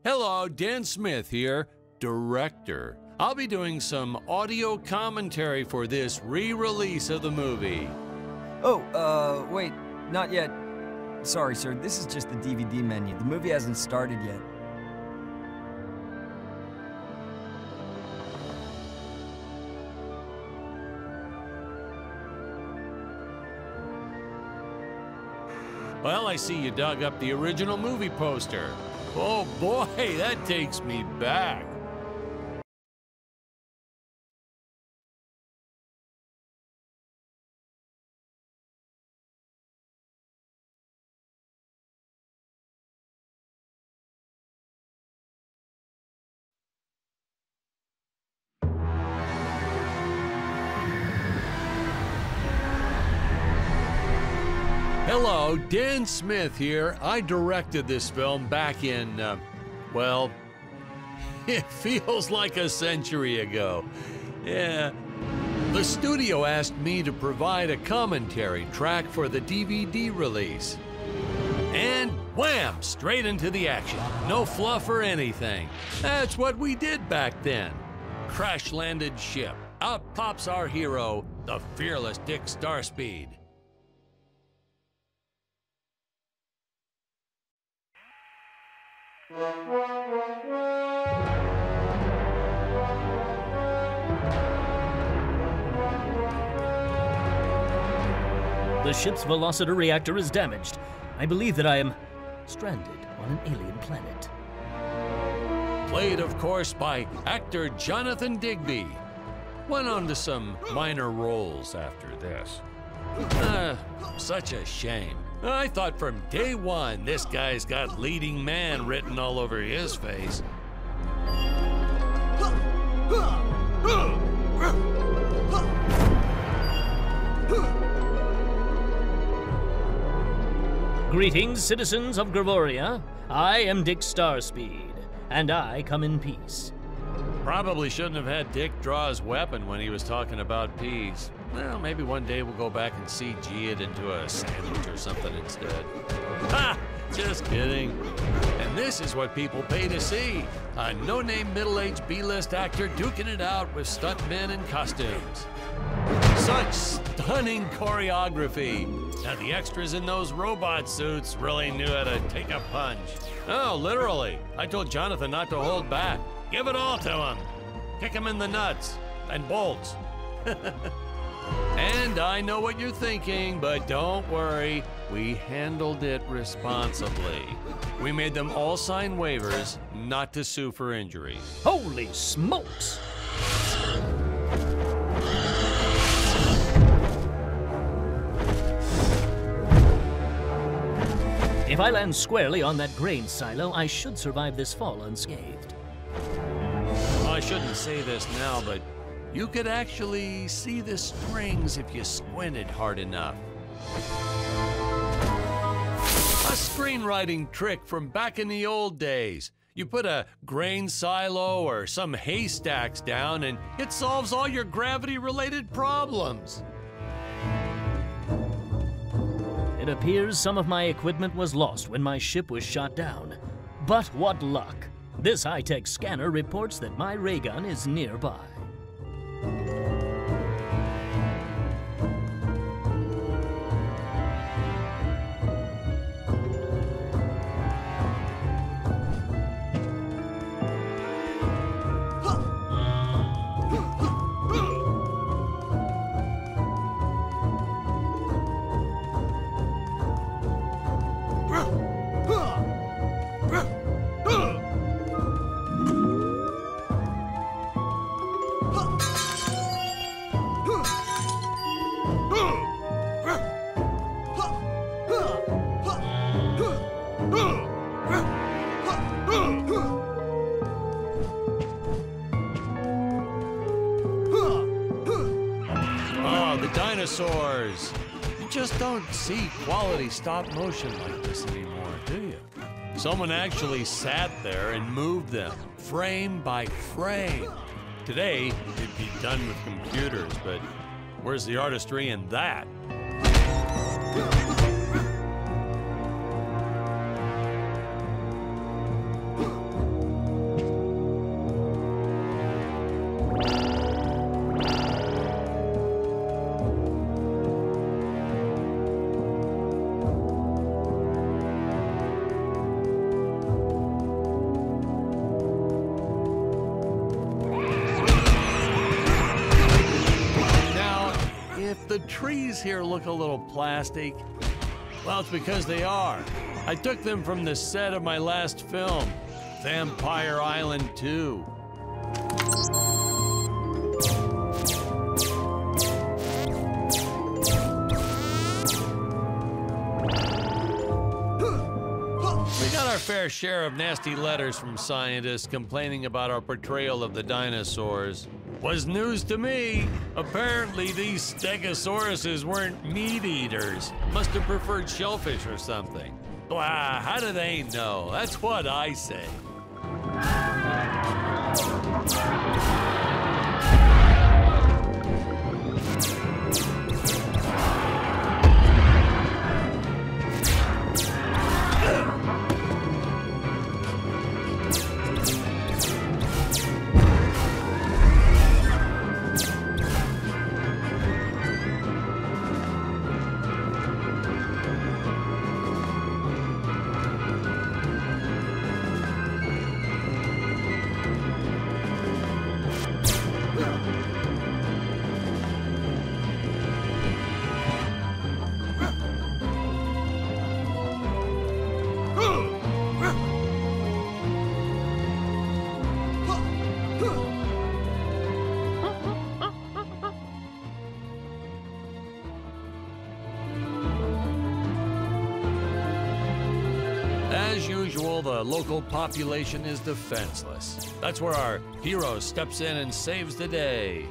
Hello, Dan Smith here, director. I'll be doing some audio commentary for this re-release of the movie. Oh, wait, not yet. Sorry, sir, this is just the DVD menu. The movie hasn't started yet. Well, I see you dug up the original movie poster. Oh boy, that takes me back. Hello, Dan Smith here. I directed this film back in, well, it feels like a century ago. Yeah. The studio asked me to provide a commentary track for the DVD release. And wham! Straight into the action. No fluff or anything. That's what we did back then. Crash-landed ship. Out pops our hero, the fearless Dick Starspeed. The ship's velociter reactor is damaged. I believe that I am stranded on an alien planet. Played, of course, by actor Jonathan Digby. Went on to some minor roles after this. Such a shame. I thought from day one this guy's got leading man written all over his face. Greetings, citizens of Gravoria. I am Dick Starspeed, and I come in peace. Probably shouldn't have had Dick draw his weapon when he was talking about peas. Well, maybe one day we'll go back and CG it into a sandwich or something instead. Ha! Just kidding. And this is what people pay to see. A no-name middle-aged B-list actor duking it out with stuntmen in costumes. Such stunning choreography. Now the extras in those robot suits really knew how to take a punch. Oh, literally. I told Jonathan not to hold back. Give it all to him. Kick him in the nuts and bolts. And I know what you're thinking, but don't worry. We handled it responsibly. We made them all sign waivers not to sue for injuries. Holy smokes! If I land squarely on that grain silo, I should survive this fall unscathed. I shouldn't say this now, but you could actually see the strings if you squinted hard enough. A screenwriting trick from back in the old days. You put a grain silo or some haystacks down and it solves all your gravity-related problems. It appears some of my equipment was lost when my ship was shot down. But what luck! This high-tech scanner reports that my ray gun is nearby. Dinosaurs. You just don't see quality stop motion like this anymore, do you? Someone actually sat there and moved them, frame by frame. Today, it'd be done with computers, but where's the artistry in that? if the trees here look a little plastic, well, it's because they are. I took them from the set of my last film, Vampire Island 2. We got our fair share of nasty letters from scientists complaining about our portrayal of the dinosaurs. Was news to me. Apparently, these stegosauruses weren't meat eaters. Must have preferred shellfish or something. Wow, how do they know? That's what I say. As usual, the local population is defenseless. That's where our hero steps in and saves the day.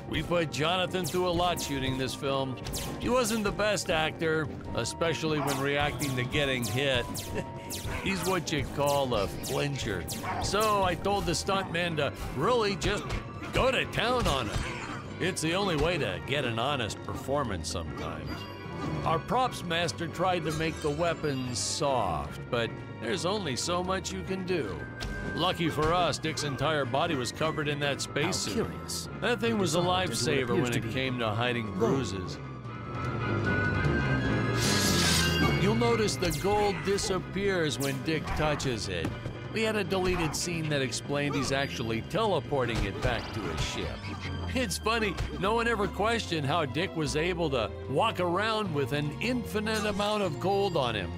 We put Jonathan through a lot shooting this film. He wasn't the best actor, especially when reacting to getting hit. He's what you call a flincher. So I told the stuntman to really just go to town on him. It's the only way to get an honest performance sometimes. Our props master tried to make the weapons soft, but there's only so much you can do. Lucky for us, Dick's entire body was covered in that spacesuit. Curious. That thing was a lifesaver when appears to it be came to hiding bruises. You'll notice the gold disappears when Dick touches it. We had a deleted scene that explained he's actually teleporting it back to his ship. It's funny, no one ever questioned how Dick was able to walk around with an infinite amount of gold on him.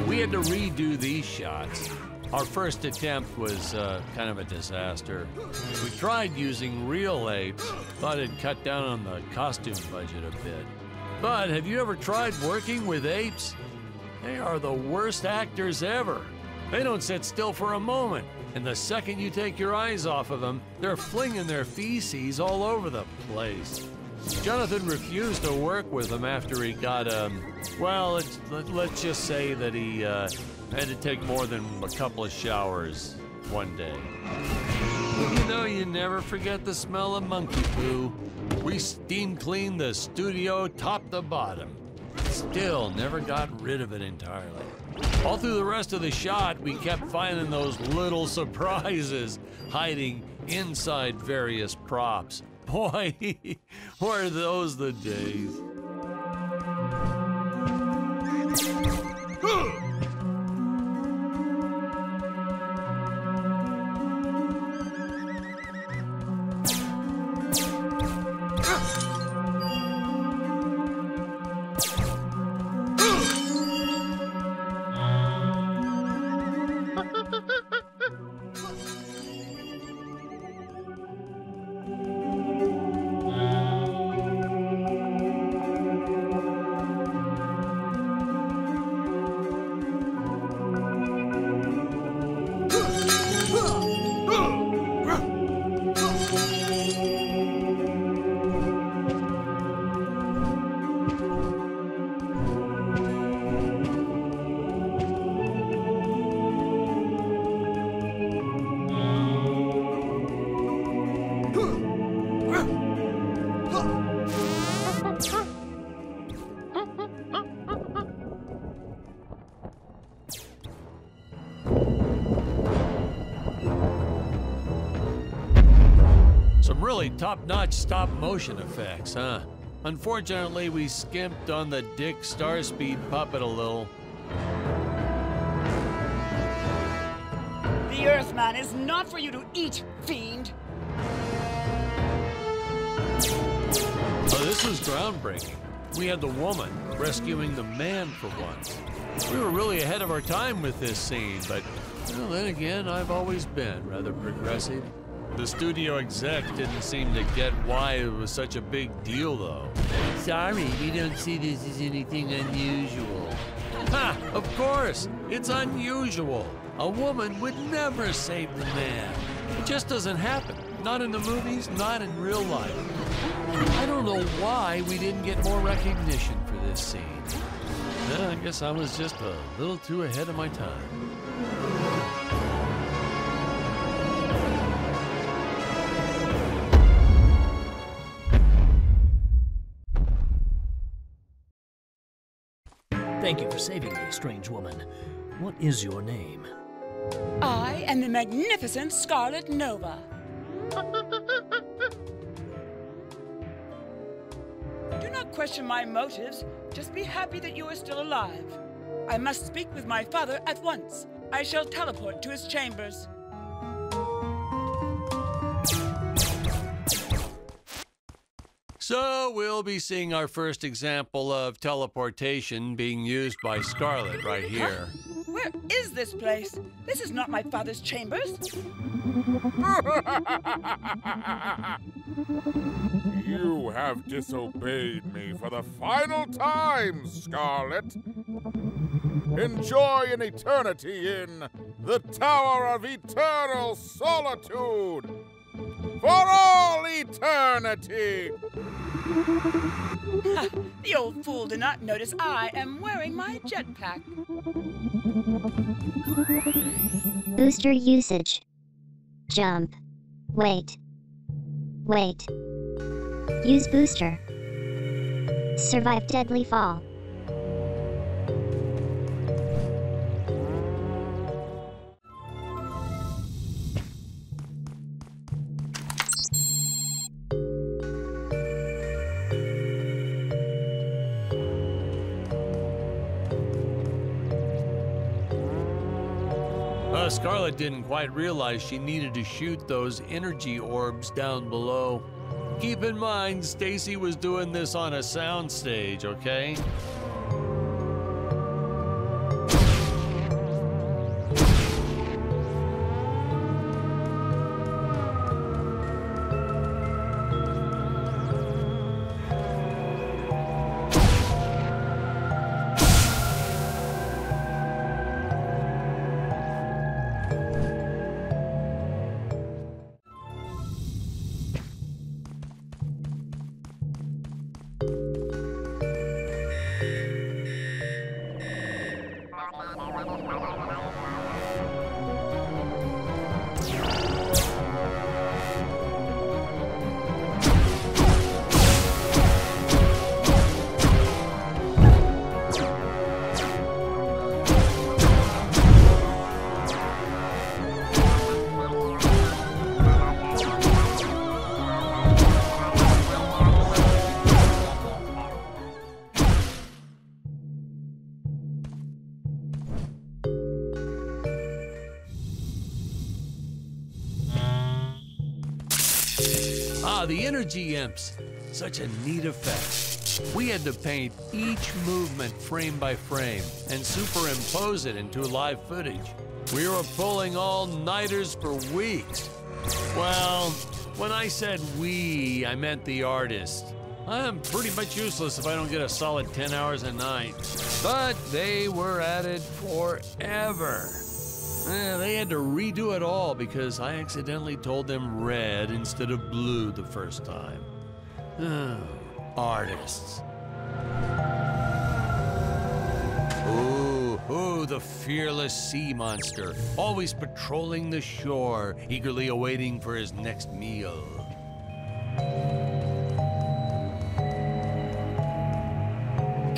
We had to redo these shots. Our first attempt was kind of a disaster. We tried using real apes, thought it'd cut down on the costume budget a bit. But have you ever tried working with apes? They are the worst actors ever. They don't sit still for a moment, and the second you take your eyes off of them, they're flinging their feces all over the place. Jonathan refused to work with them after he got, well, let's just say that he had to take more than a couple of showers one day. You know, you never forget the smell of monkey poo. We steam cleaned the studio top to bottom. Still never got rid of it entirely. All through the rest of the shot, we kept finding those little surprises hiding inside various props. Boy, were those the days. Some really top-notch stop-motion effects, huh? Unfortunately, we skimped on the Dick Starspeed puppet a little. The Earthman is not for you to eat, fiend! Oh, this was groundbreaking. We had the woman rescuing the man for once. We were really ahead of our time with this scene, but well, then again, I've always been rather progressive. The studio exec didn't seem to get why it was such a big deal, though. Sorry, we don't see this as anything unusual. Ha! Of course! It's unusual. A woman would never save the man. It just doesn't happen. Not in the movies, not in real life. I don't know why we didn't get more recognition for this scene. Well, I guess I was just a little too ahead of my time. Thank you for saving me, strange woman. What is your name? I am the magnificent Scarlet Nova. Do not question my motives. Just be happy that you are still alive. I must speak with my father at once. I shall teleport to his chambers. So we'll be seeing our first example of teleportation being used by Scarlet right here. Where is this place? This is not my father's chambers. You have disobeyed me for the final time, Scarlet. Enjoy an eternity in the Tower of Eternal Solitude. For all eternity! The old fool did not notice I am wearing my jetpack. Booster usage. Jump. Wait. Wait. Use booster. Survive deadly fall. Scarlet didn't quite realize she needed to shoot those energy orbs down below. Keep in mind, Stacy was doing this on a soundstage, okay? Ah, the energy imps. Such a neat effect. We had to paint each movement frame by frame and superimpose it into live footage. We were pulling all-nighters for weeks. Well, when I said we, I meant the artist. I'm pretty much useless if I don't get a solid 10 hours a night. But they were at it forever. They had to redo it all because I accidentally told them red instead of blue the first time. Artists. Ooh, the fearless sea monster, always patrolling the shore, eagerly awaiting for his next meal.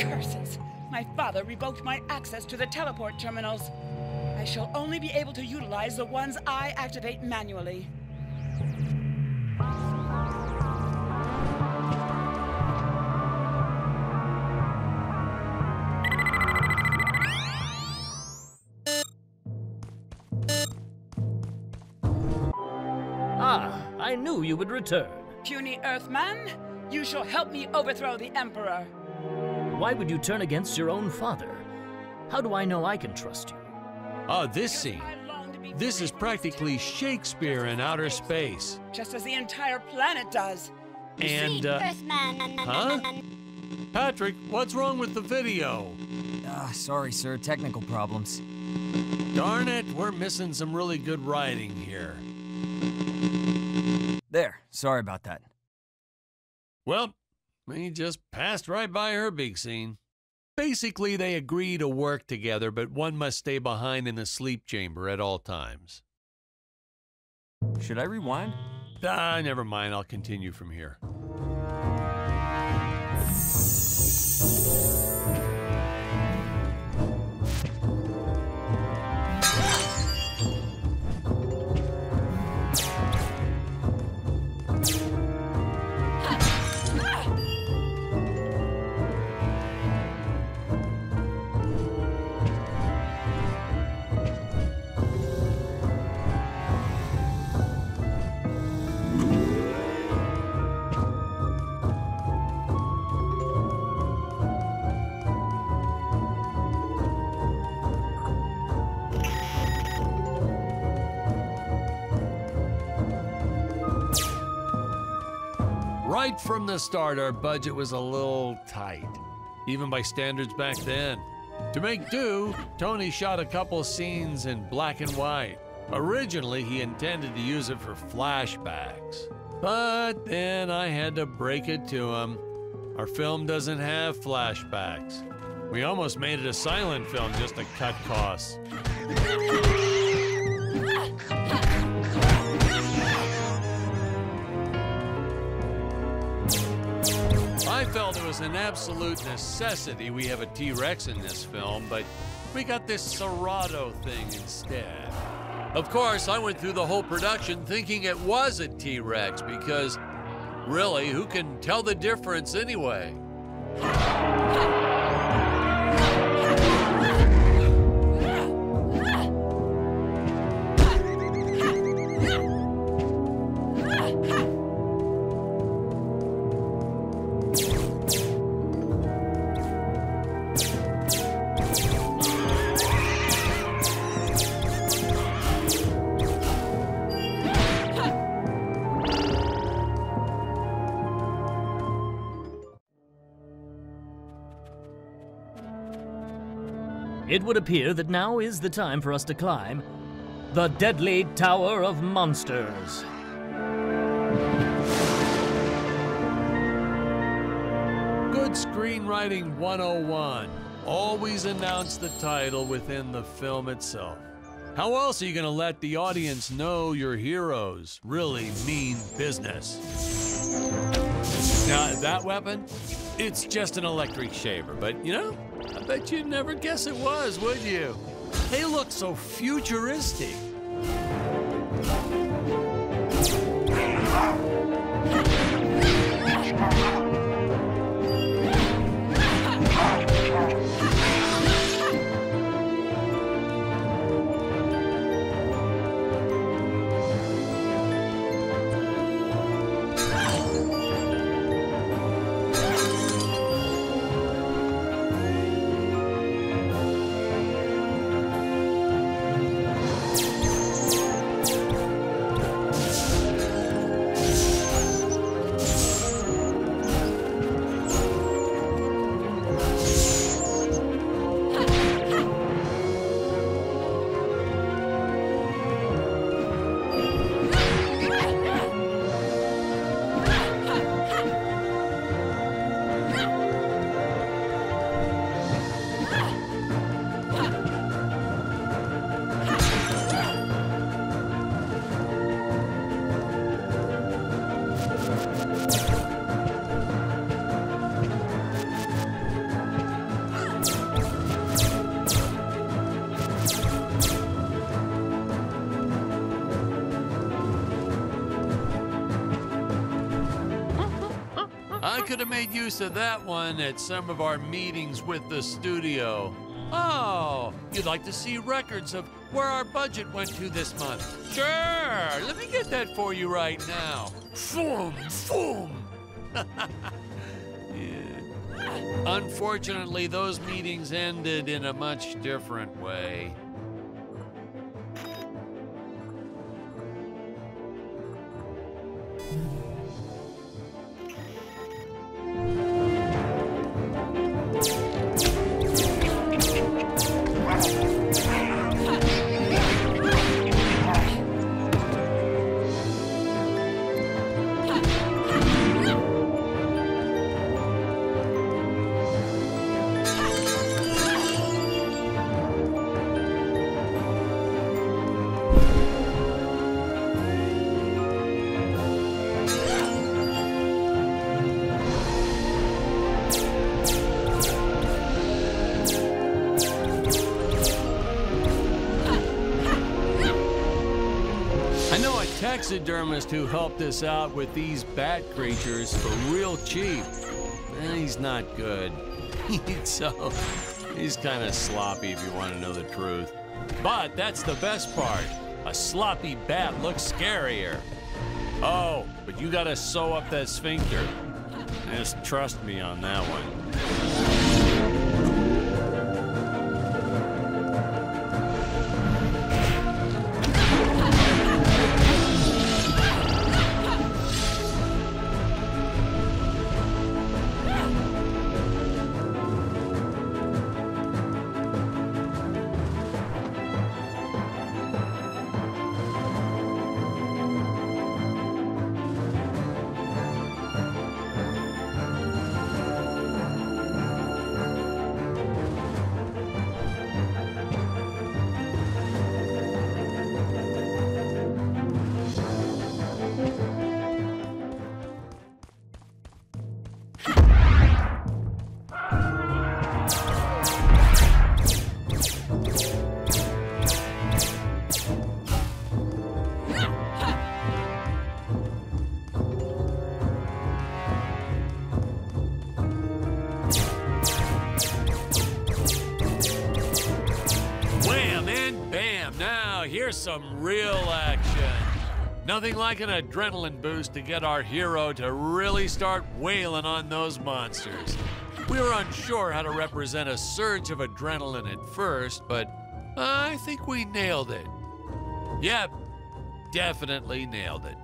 Curses! My father revoked my access to the teleport terminals. I shall only be able to utilize the ones I activate manually. Ah, I knew you would return. Puny Earthman, you shall help me overthrow the Emperor. Why would you turn against your own father? How do I know I can trust you? Oh, this scene. This is practically Shakespeare in outer space. Just as the entire planet does. And, huh? Patrick, what's wrong with the video? Sorry, sir. Technical problems. Darn it, we're missing some really good writing here. There. Sorry about that. Well, we just passed right by her big scene. Basically, they agree to work together, but one must stay behind in the sleep chamber at all times. Should I rewind? Never mind. I'll continue from here. Right from the start, our budget was a little tight, even by standards back then. To make do, Tony shot a couple scenes in black and white. Originally, he intended to use it for flashbacks. But then I had to break it to him. Our film doesn't have flashbacks. We almost made it a silent film just to cut costs. I felt it was an absolute necessity we have a T-Rex in this film, but we got this Serato thing instead. Of course, I went through the whole production thinking it was a T-Rex because, really, who can tell the difference anyway? It would appear that now is the time for us to climb the Deadly Tower of Monsters. Good screenwriting 101. Always announce the title within the film itself. How else are you going to let the audience know your heroes really mean business? Now, that weapon, it's just an electric shaver, but you know, I bet you'd never guess it was, would you? They look so futuristic. could have made use of that one at some of our meetings with the studio. Oh, you'd like to see records of where our budget went to this month? Sure, let me get that for you right now. Foom, foom. Yeah. Unfortunately, those meetings ended in a much different way. Taxidermist who helped us out with these bat creatures for real cheap. He's not good. So, he's kind of sloppy if you want to know the truth. But that's the best part. A sloppy bat looks scarier. Oh, but you gotta sew up that sphincter. Just trust me on that one. Here's some real action. Nothing like an adrenaline boost to get our hero to really start wailing on those monsters. We were unsure how to represent a surge of adrenaline at first, but I think we nailed it. Yep, definitely nailed it.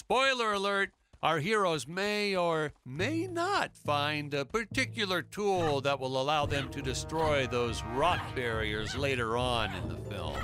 Spoiler alert, our heroes may or may not find a particular tool that will allow them to destroy those rock barriers later on in the film.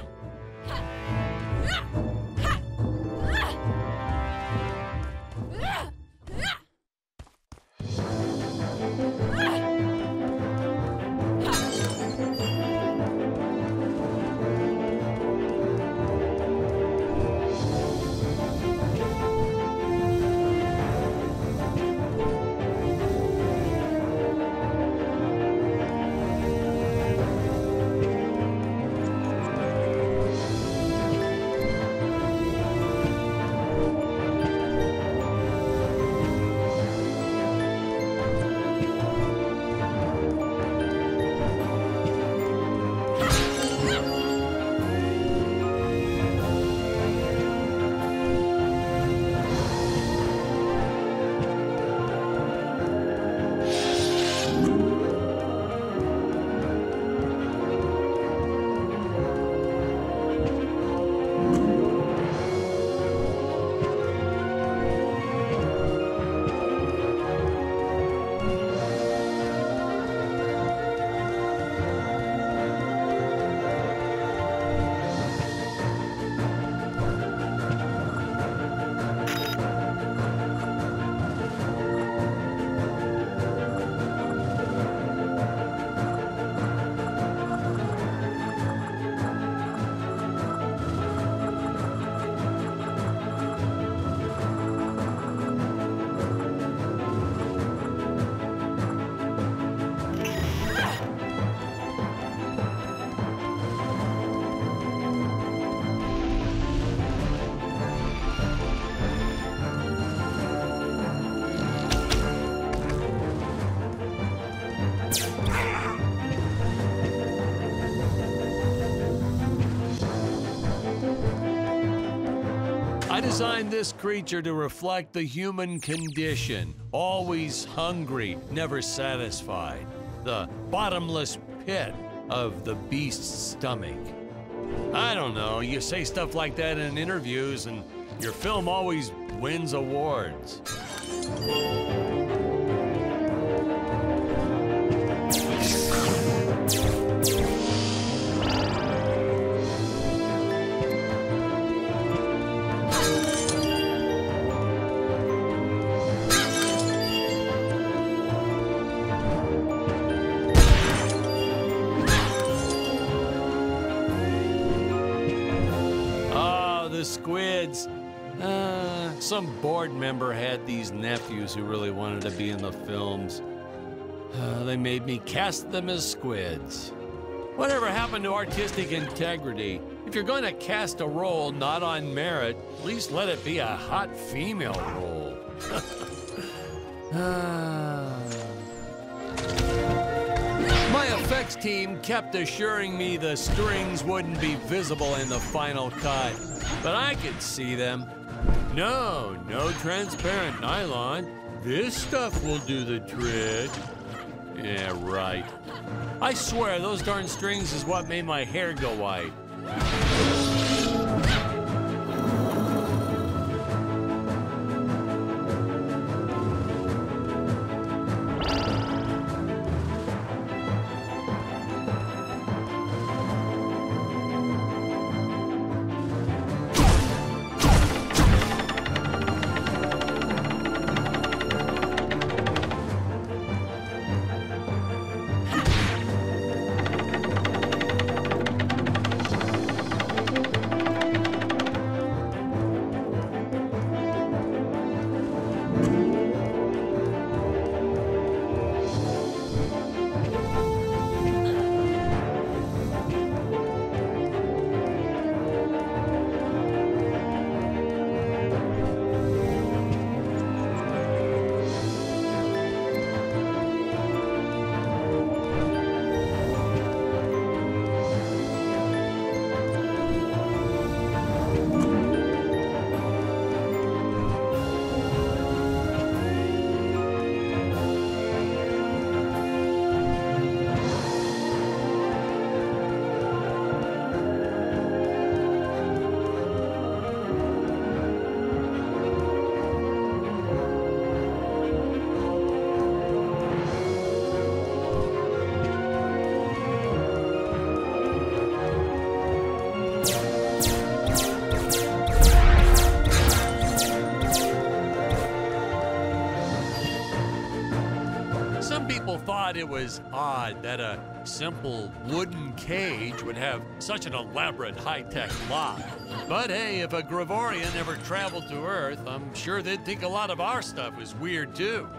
I designed this creature to reflect the human condition, always hungry, never satisfied. The bottomless pit of the beast's stomach. I don't know, you say stuff like that in interviews and your film always wins awards. The squids. Some board member had these nephews who really wanted to be in the films. They made me cast them as squids. Whatever happened to artistic integrity? If you're going to cast a role not on merit, at least let it be a hot female role. My effects team kept assuring me the strings wouldn't be visible in the final cut, but I could see them. No transparent nylon. This stuff will do the trick. Yeah, right. I swear, those darn strings is what made my hair go white. thought it was odd that a simple wooden cage would have such an elaborate high-tech lock. But hey, if a Gravorian ever traveled to Earth, I'm sure they'd think a lot of our stuff is weird too.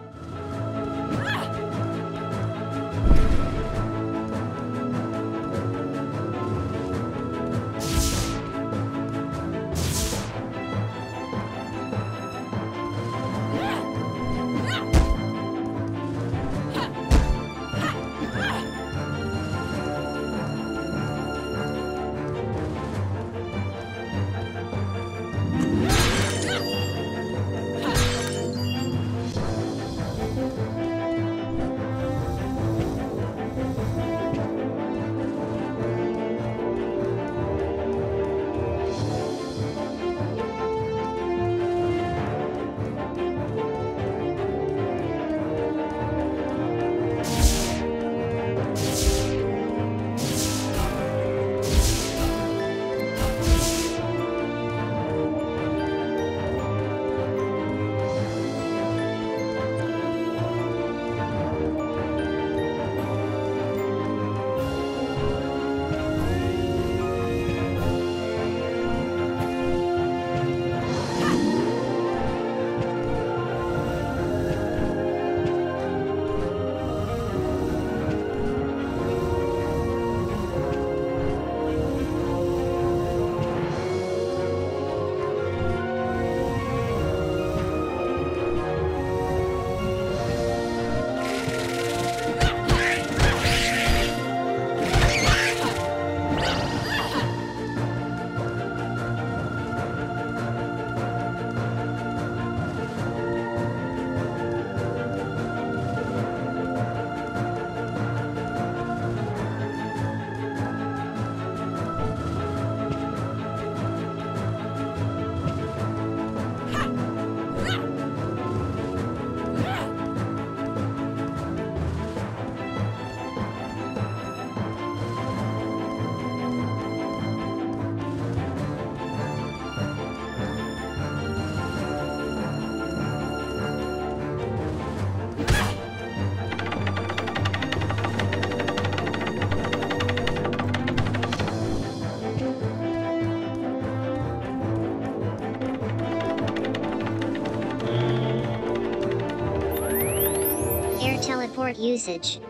Teleport usage.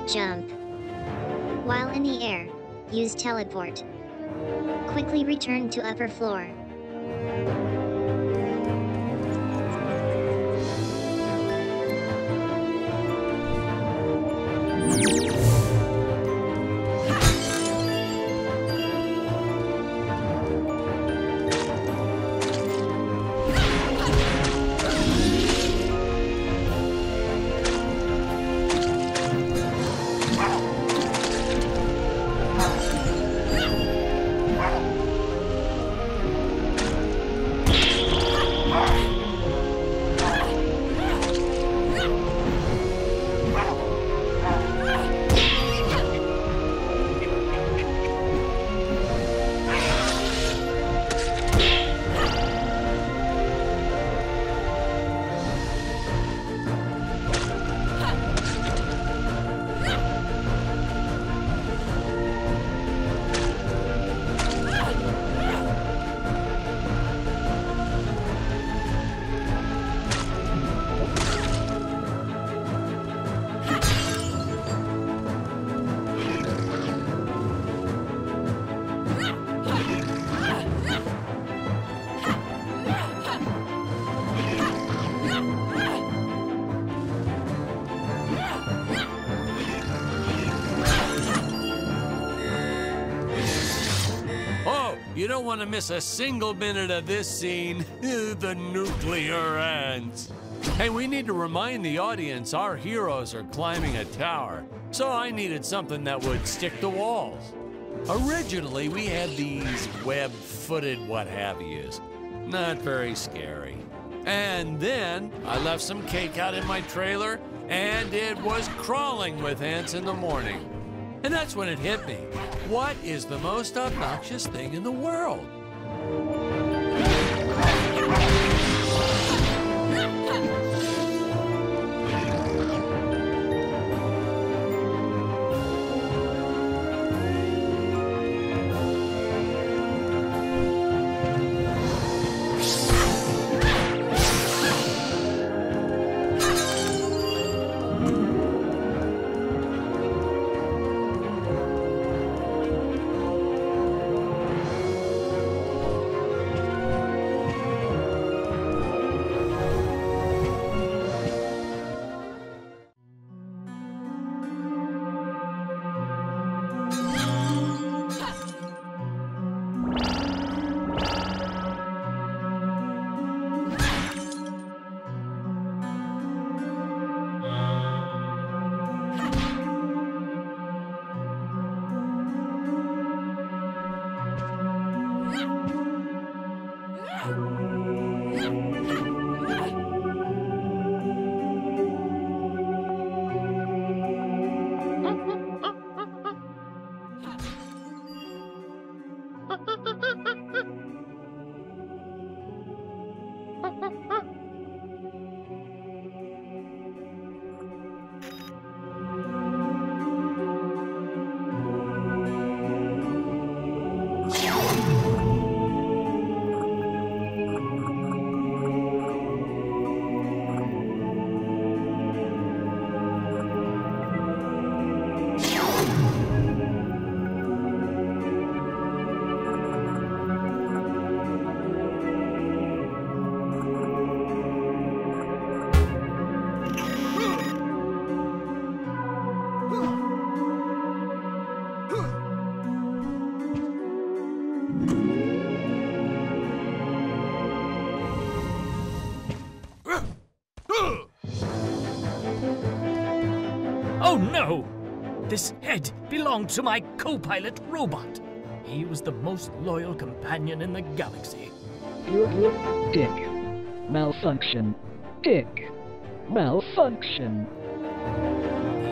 Jump. While in the air, use teleport. Quickly return to upper floor. You don't want to miss a single minute of this scene. The nuclear ants. Hey, we need to remind the audience our heroes are climbing a tower, so I needed something that would stick to walls. Originally, we had these web-footed what-have-yous. Not very scary. And then I left some cake out in my trailer, and it was crawling with ants in the morning. And that's when it hit me. What is the most obnoxious thing in the world? No! This head belonged to my co-pilot robot. He was the most loyal companion in the galaxy. Dick. Malfunction. Dick. Malfunction.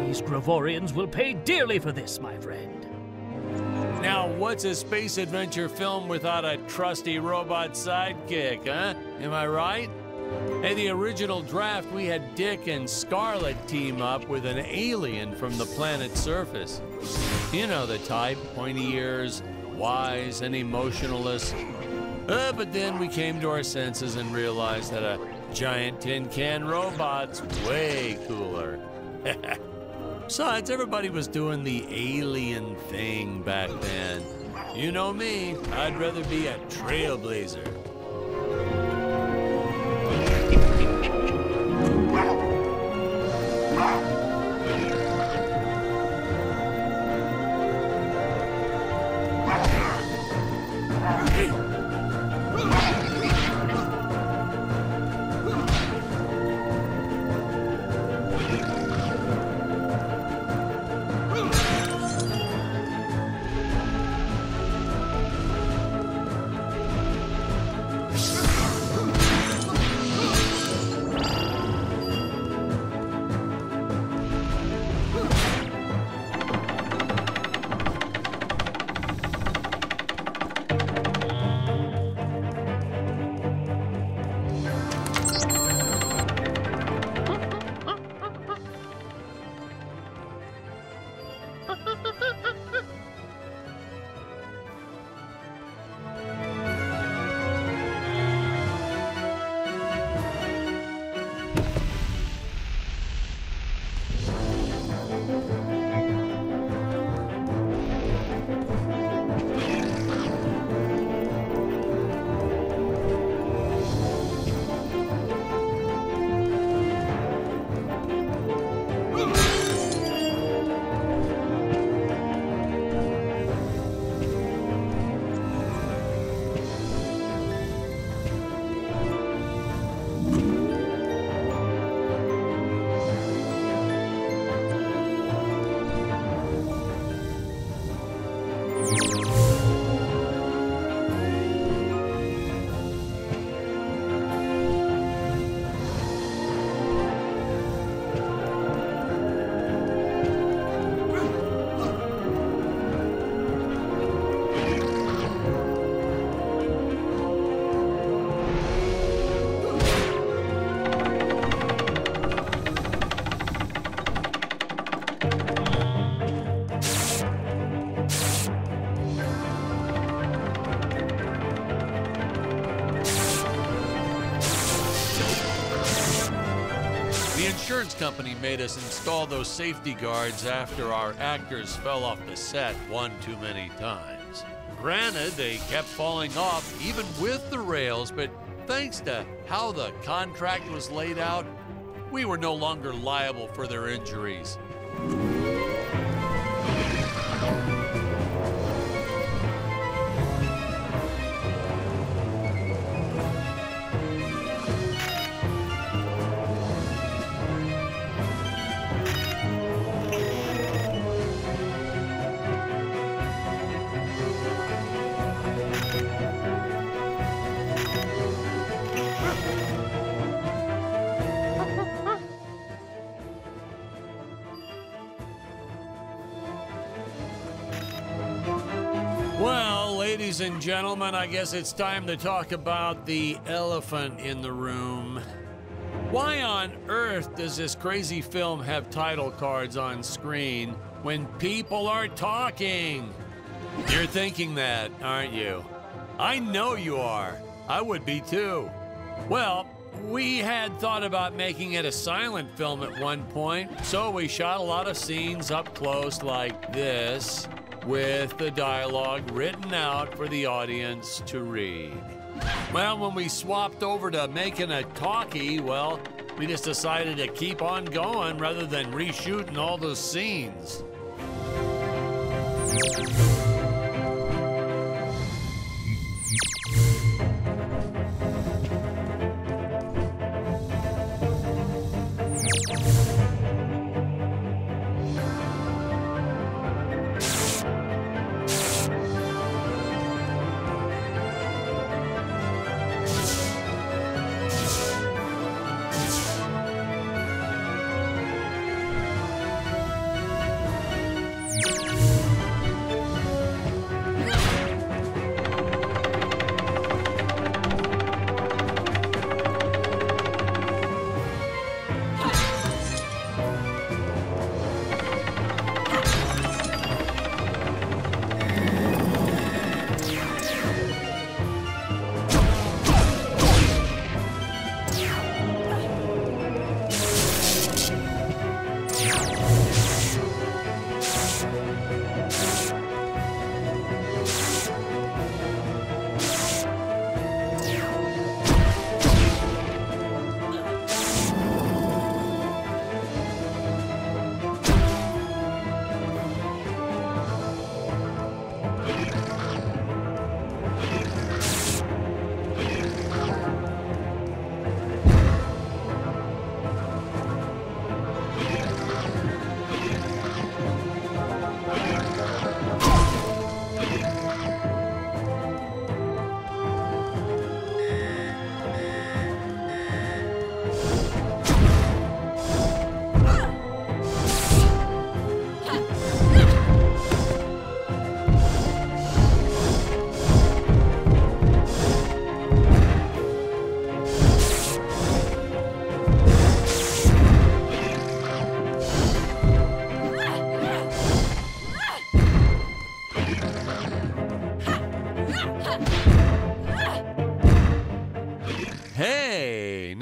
These Gravorians will pay dearly for this, my friend. Now, what's a space adventure film without a trusty robot sidekick, huh? Am I right? In the original draft, we had Dick and Scarlet team up with an alien from the planet's surface. You know the type, pointy ears, wise and emotionless. But then we came to our senses and realized that a giant tin can robot's way cooler. Besides, everybody was doing the alien thing back then. You know me, I'd rather be a trailblazer. The insurance company made us install those safety guards after our actors fell off the set one too many times. Granted, they kept falling off even with the rails, but thanks to how the contract was laid out, we were no longer liable for their injuries. Well, ladies and gentlemen, I guess it's time to talk about the elephant in the room. Why on earth does this crazy film have title cards on screen when people are talking? You're thinking that, aren't you? I know you are. I would be too. Well, we had thought about making it a silent film at one point, so we shot a lot of scenes up close like this, with the dialogue written out for the audience to read. Well, when we swapped over to making a talkie, well, we just decided to keep on going rather than reshooting all those scenes.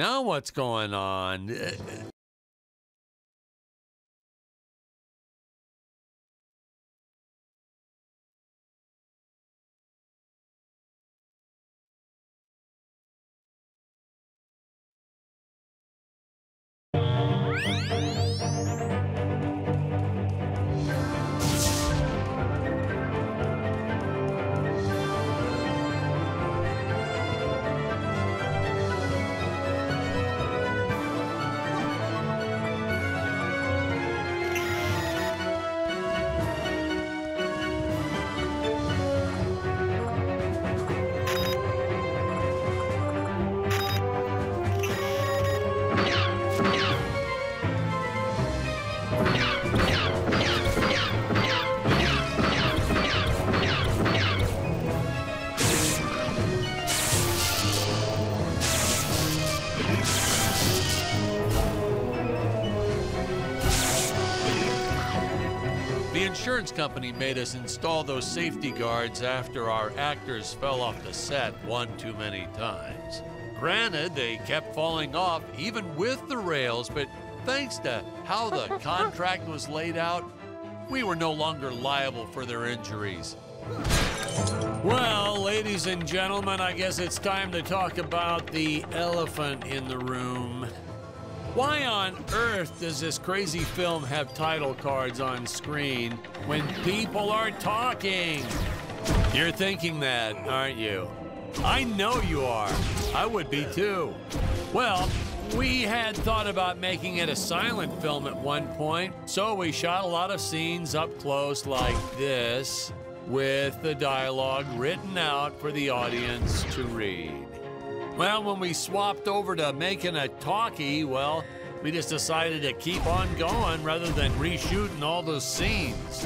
Now what's going on? The insurance company made us install those safety guards after our actors fell off the set one too many times. Granted, they kept falling off even with the rails, but thanks to how the contract was laid out, we were no longer liable for their injuries. Well, ladies and gentlemen, I guess it's time to talk about the elephant in the room. Why on earth does this crazy film have title cards on screen when people are talking? You're thinking that, aren't you? I know you are. I would be too. Well, we had thought about making it a silent film at one point, so we shot a lot of scenes up close like this, with the dialogue written out for the audience to read. Well, when we swapped over to making a talkie, well, we just decided to keep on going rather than reshooting all those scenes.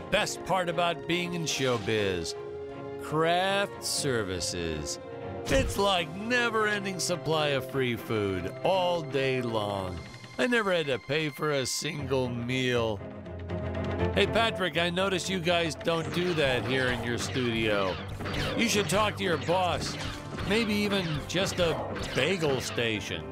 Best part about being in showbiz, craft services. It's like never-ending supply of free food all day long. I never had to pay for a single meal. Hey Patrick, I noticed you guys don't do that here in your studio. You should talk to your boss. Maybe even just a bagel station.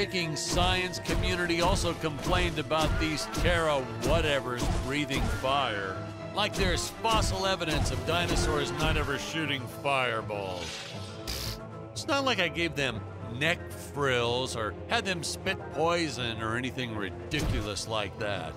self-seeking science community also complained about these Terra whatevers breathing fire. Like there's fossil evidence of dinosaurs not ever shooting fireballs. It's not like I gave them neck frills or had them spit poison or anything ridiculous like that.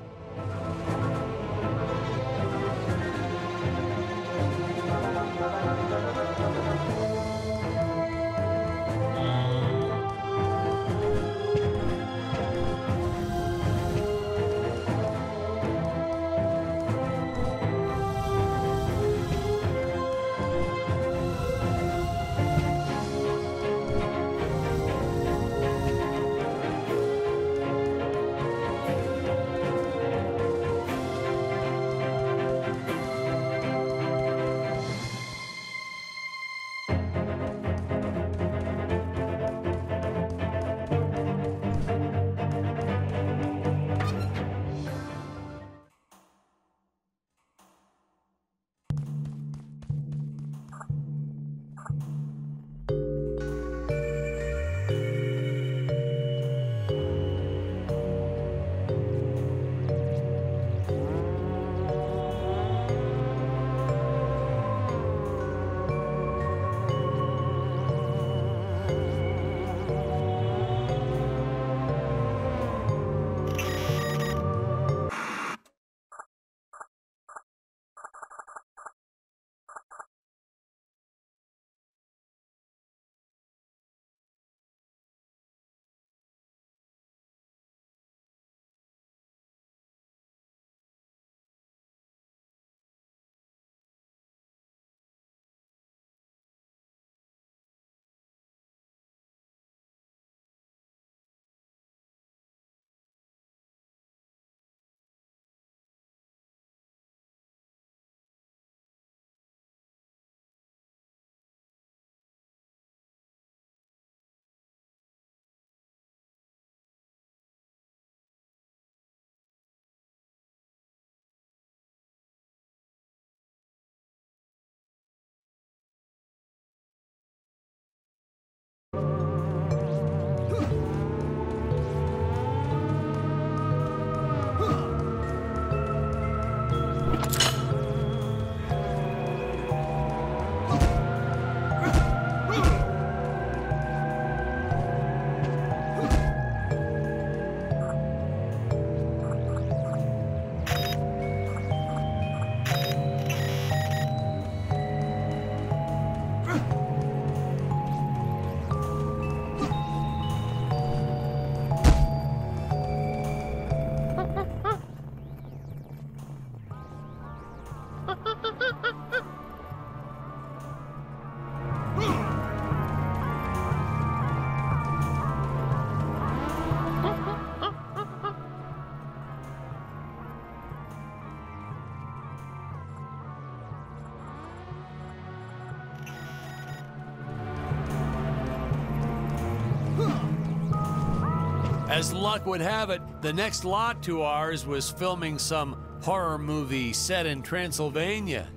As luck would have it, the next lot to ours was filming some horror movie set in Transylvania.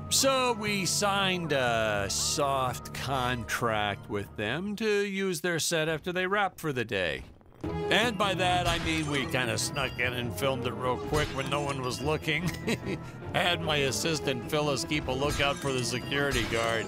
So we signed a soft contract with them to use their set after they wrapped for the day. And by that, I mean we kind of snuck in and filmed it real quick when no one was looking. I had my assistant Phyllis keep a lookout for the security guard.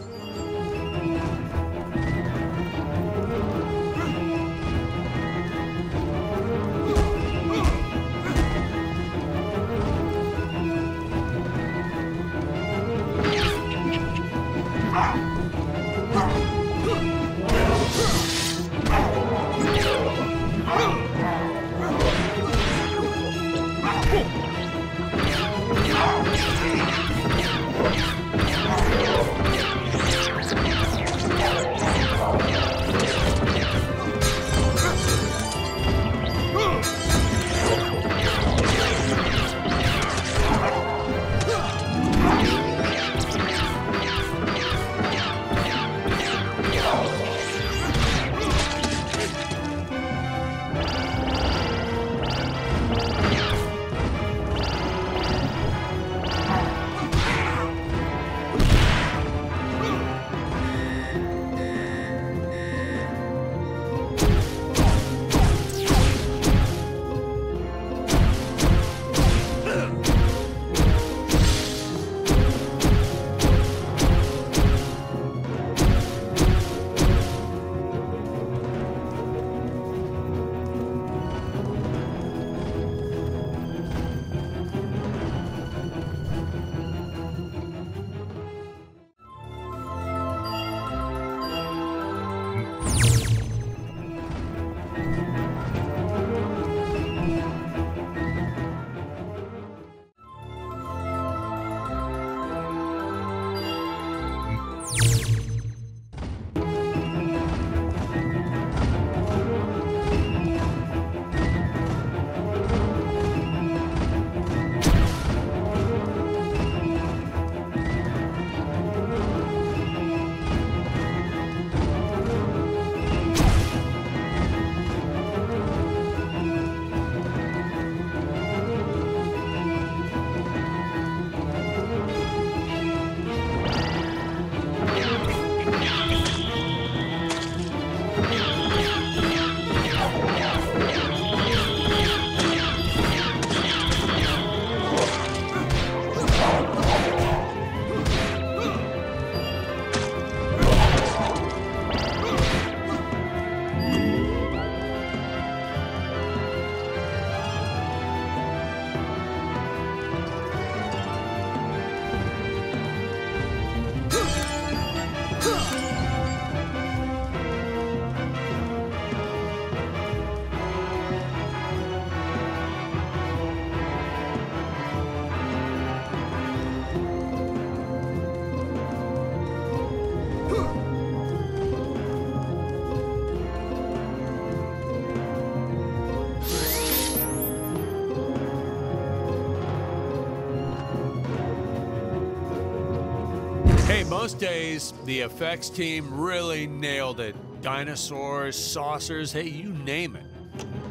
Hey, most days, the effects team really nailed it. Dinosaurs, saucers, hey, you name it.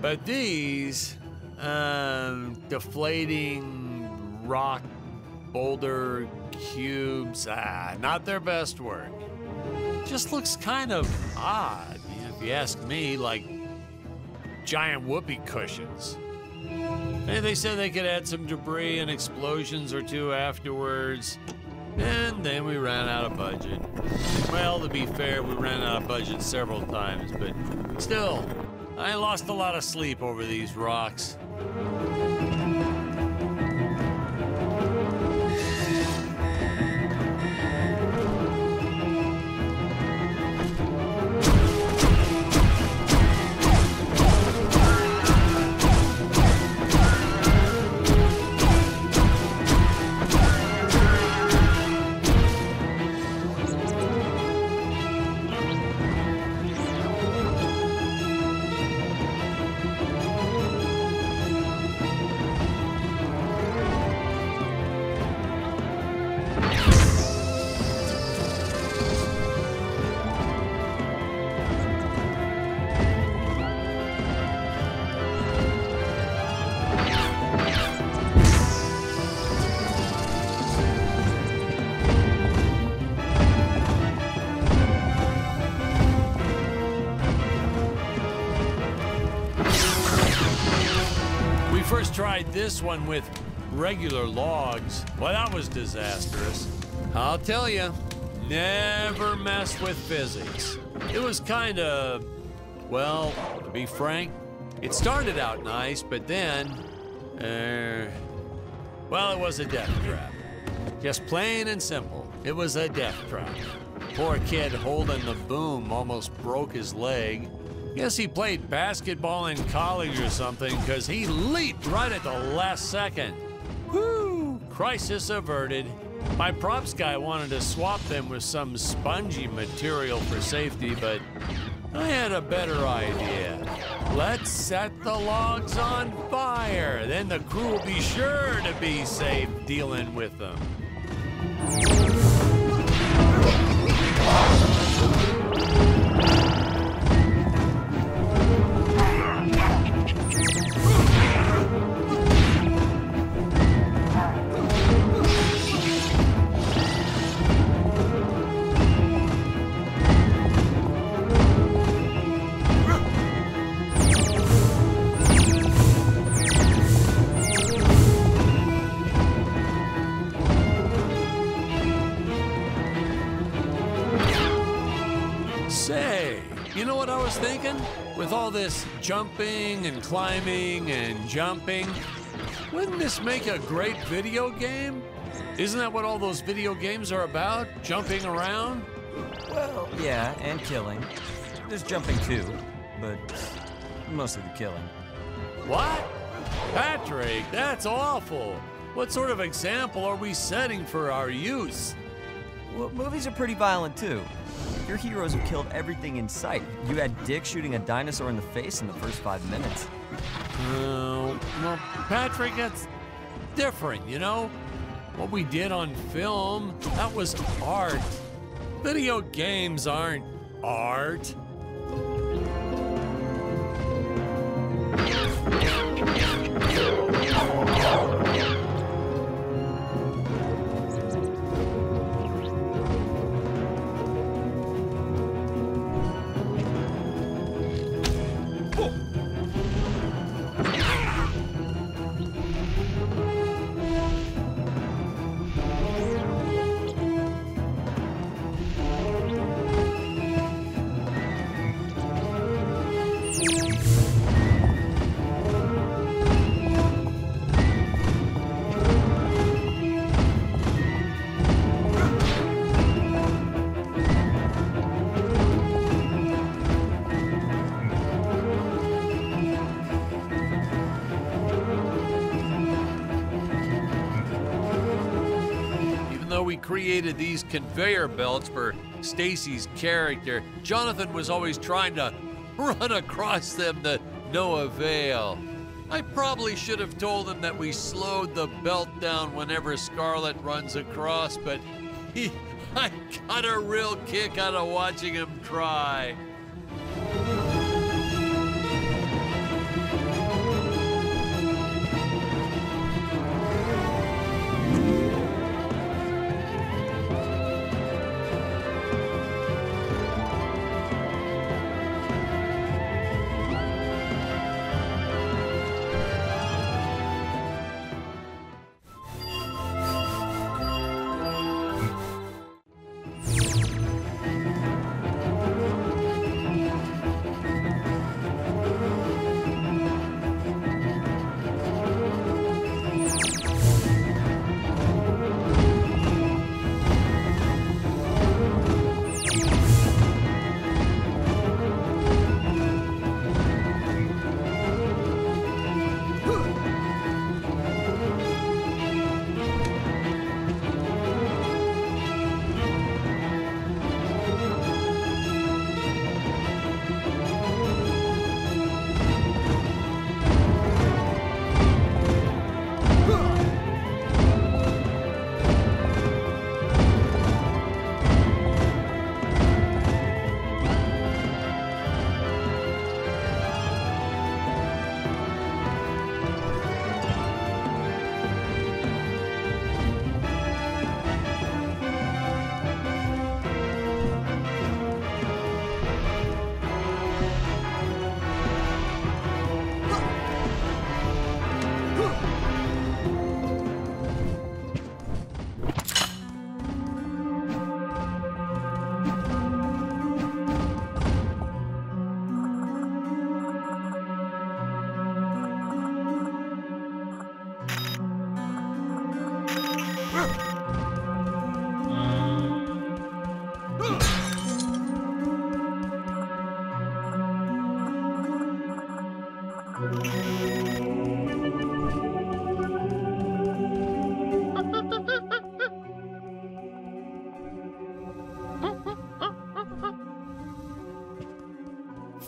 But these, deflating rock boulder cubes, not their best work. Just looks kind of odd, if you ask me, like giant whoopee cushions. And they said they could add some debris and explosions or two afterwards. And then we ran out of budget. Well, to be fair, we ran out of budget several times, but still, I lost a lot of sleep over these rocks. First tried this one with regular logs. Well, that was disastrous. I'll tell you, never mess with physics. It was kind of, well, to be frank, it started out nice, but then, well, it was a death trap. Just plain and simple, it was a death trap. Poor kid holding the boom almost broke his leg. Guess he played basketball in college or something, because he leaped right at the last second. Whew! Crisis averted. My props guy wanted to swap them with some spongy material for safety, but I had a better idea. Let's set the logs on fire. Then the crew will be sure to be safe dealing with them. Say, you know what I was thinking? With all this jumping and climbing and jumping, wouldn't this make a great video game? Isn't that what all those video games are about? Jumping around? Well, yeah, and killing. There's jumping too, but mostly the killing. What? Patrick, that's awful. What sort of example are we setting for our youth? Well, movies are pretty violent too. Your heroes have killed everything in sight. You had Dick shooting a dinosaur in the face in the first 5 minutes. Well, Patrick, that's different, you know? What we did on film, that was art. Video games aren't art. We created these conveyor belts for Stacy's character, Jonathan was always trying to run across them to no avail. I probably should have told him that we slowed the belt down whenever Scarlet runs across, but I got a real kick out of watching him try.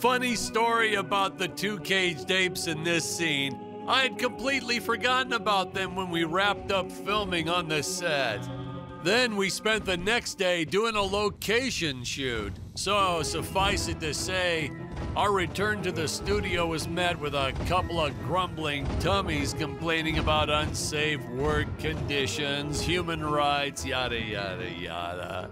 Funny story about the two caged apes in this scene. I had completely forgotten about them when we wrapped up filming on the set. Then we spent the next day doing a location shoot. So suffice it to say, our return to the studio was met with a couple of grumbling tummies complaining about unsafe work conditions, human rights, yada, yada, yada.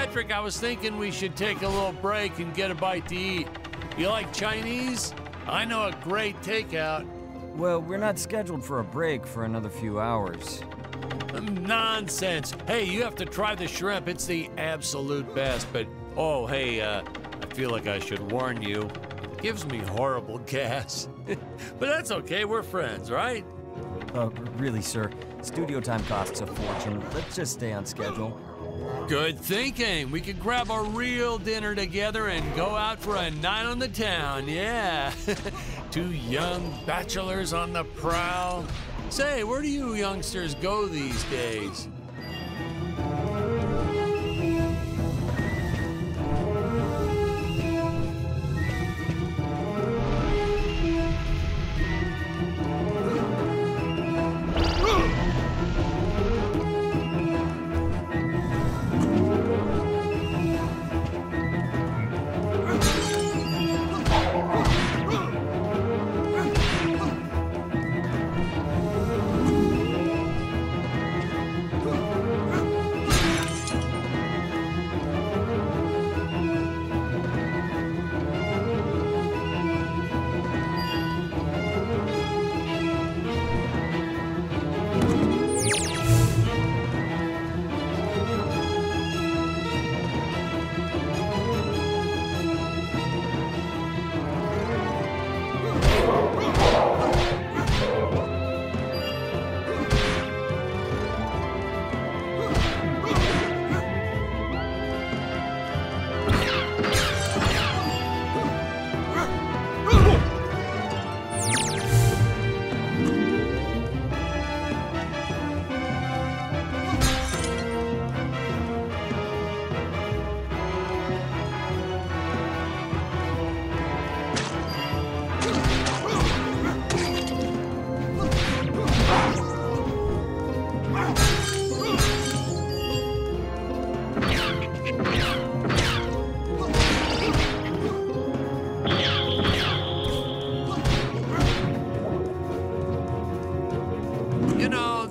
Patrick, I was thinking we should take a little break and get a bite to eat. You like Chinese? I know a great takeout. Well, we're not scheduled for a break for another few hours. Nonsense. Hey, you have to try the shrimp. It's the absolute best. But, oh, hey, I feel like I should warn you. It gives me horrible gas. But that's okay. We're friends, right? Really, sir. Studio time costs a fortune. Let's just stay on schedule. Good thinking. We could grab a real dinner together and go out for a night on the town, yeah. Two young bachelors on the prowl. Say, where do you youngsters go these days?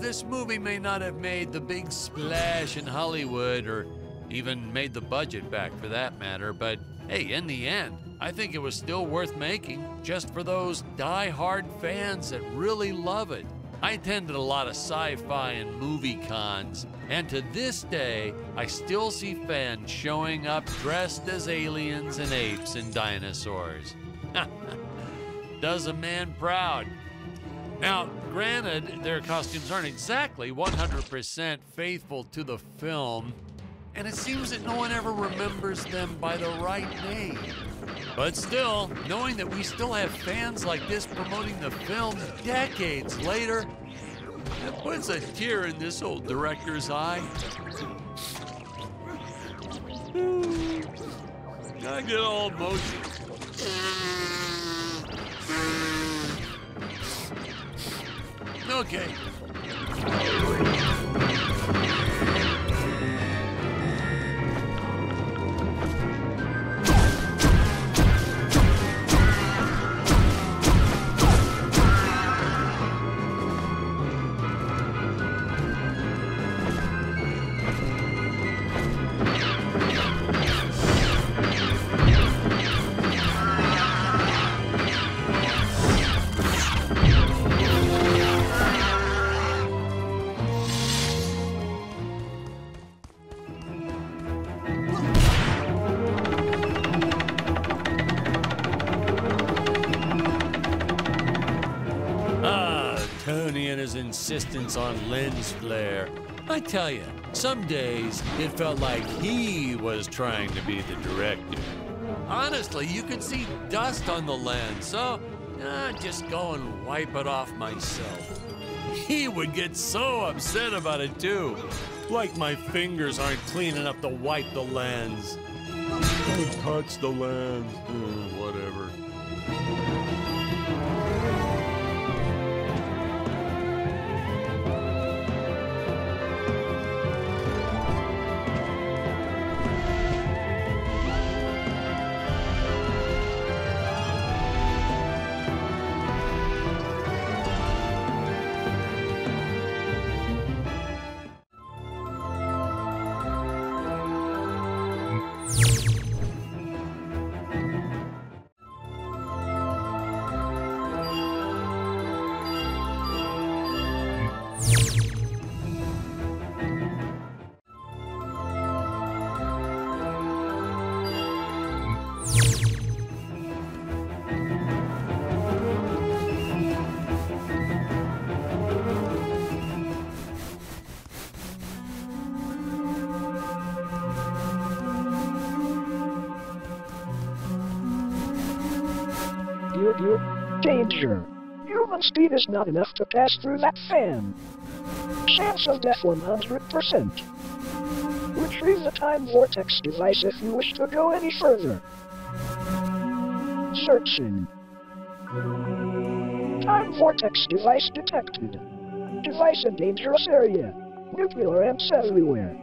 This movie may not have made the big splash in Hollywood or even made the budget back for that matter, but hey, in the end, I think it was still worth making just for those die-hard fans that really love it. I attended a lot of sci-fi and movie cons, and to this day, I still see fans showing up dressed as aliens and apes and dinosaurs. Does a man proud. Now, granted, their costumes aren't exactly 100% faithful to the film, and it seems that no one ever remembers them by the right name. But still, knowing that we still have fans like this promoting the film decades later, it puts a tear in this old director's eye. I get all emotional. Okay. Tony and his insistence on lens flare. I tell you, some days it felt like he was trying to be the director. Honestly, you could see dust on the lens, so just go and wipe it off myself. He would get so upset about it too. Like my fingers aren't clean enough to wipe the lens. Don't touch the lens. Whatever. Danger! Human speed is not enough to pass through that fan. Chance of death 100%. Retrieve the time vortex device if you wish to go any further. Searching. Time vortex device detected. Device in dangerous area. Nuclear amps everywhere.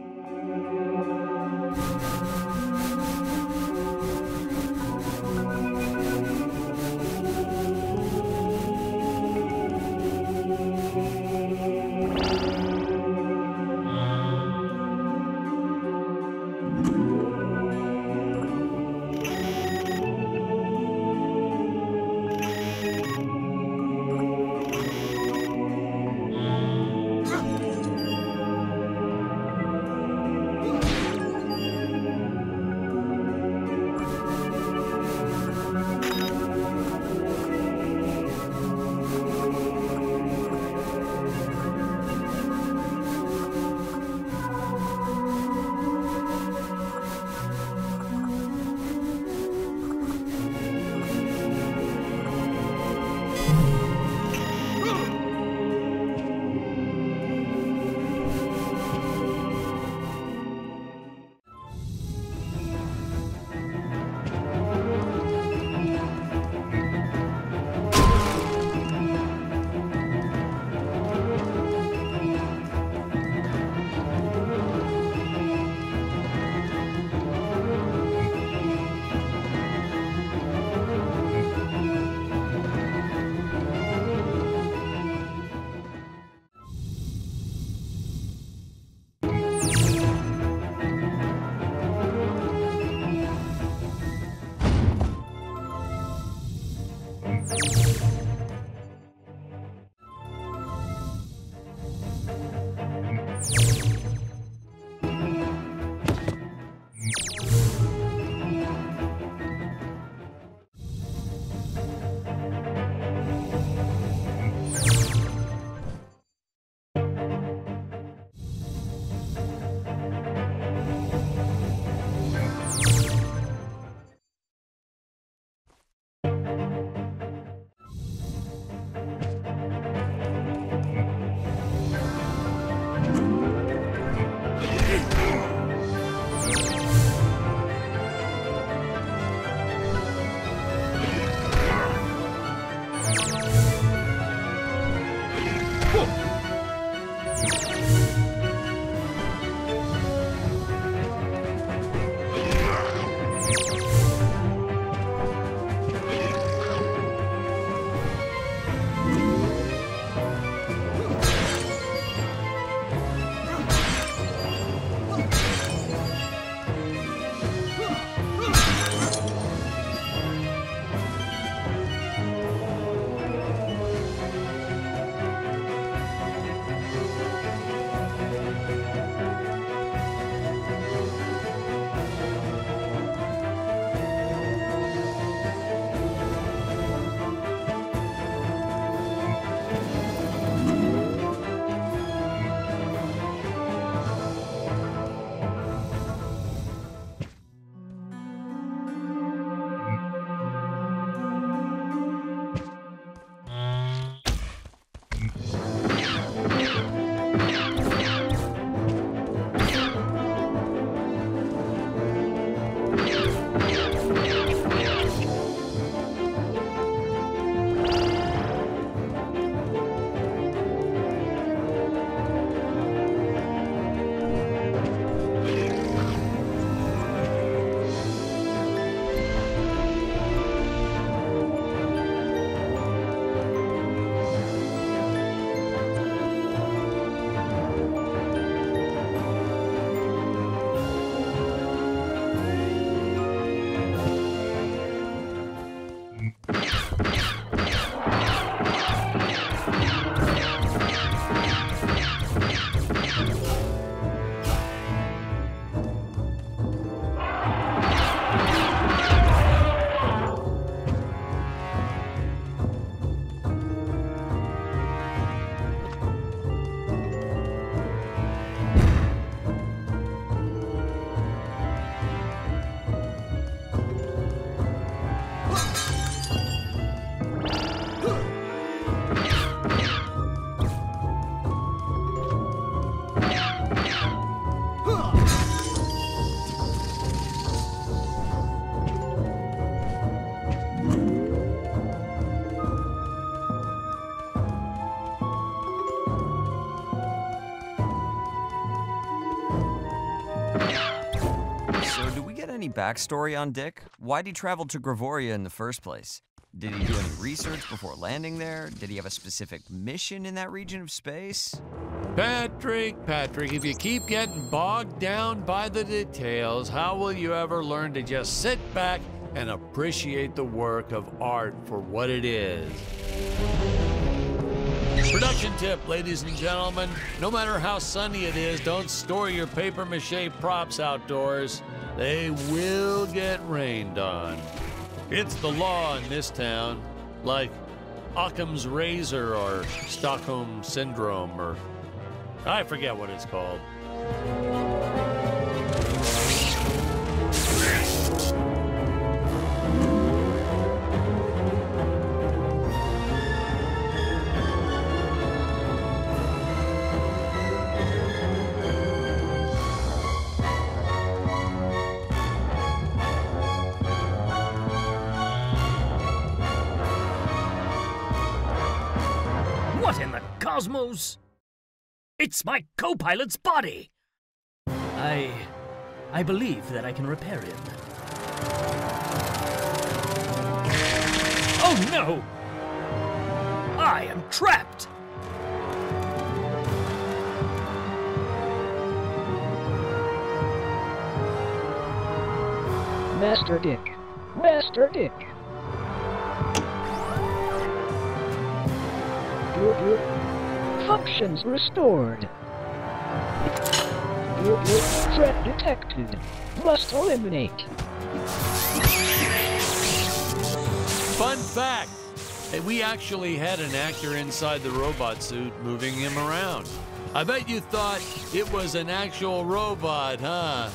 backstory on Dick? Why'd he travel to Gravoria in the first place? Did he do any research before landing there? Did he have a specific mission in that region of space? Patrick, if you keep getting bogged down by the details, how will you ever learn to just sit back and appreciate the work of art for what it is? Production tip, ladies and gentlemen, no matter how sunny it is, don't store your papier-mâché props outdoors. They will get rained on. It's the law in this town, like Occam's razor or Stockholm Syndrome, or I forget what it's called. What in the cosmos? It's my co-pilot's body! I believe that I can repair him. Oh no! I am trapped! Master Dick. Master Dick. Good. Functions restored. Good. Threat detected. Must eliminate. Fun fact, we actually had an actor inside the robot suit moving him around. I bet you thought it was an actual robot, huh?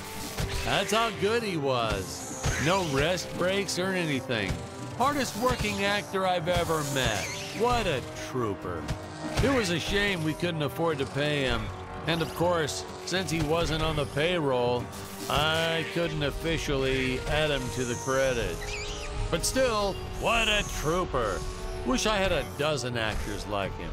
That's how good he was. No rest breaks or anything. Hardest working actor I've ever met. What a trooper. It was a shame we couldn't afford to pay him. And of course, since he wasn't on the payroll, I couldn't officially add him to the credits. But still, what a trooper. Wish I had a dozen actors like him.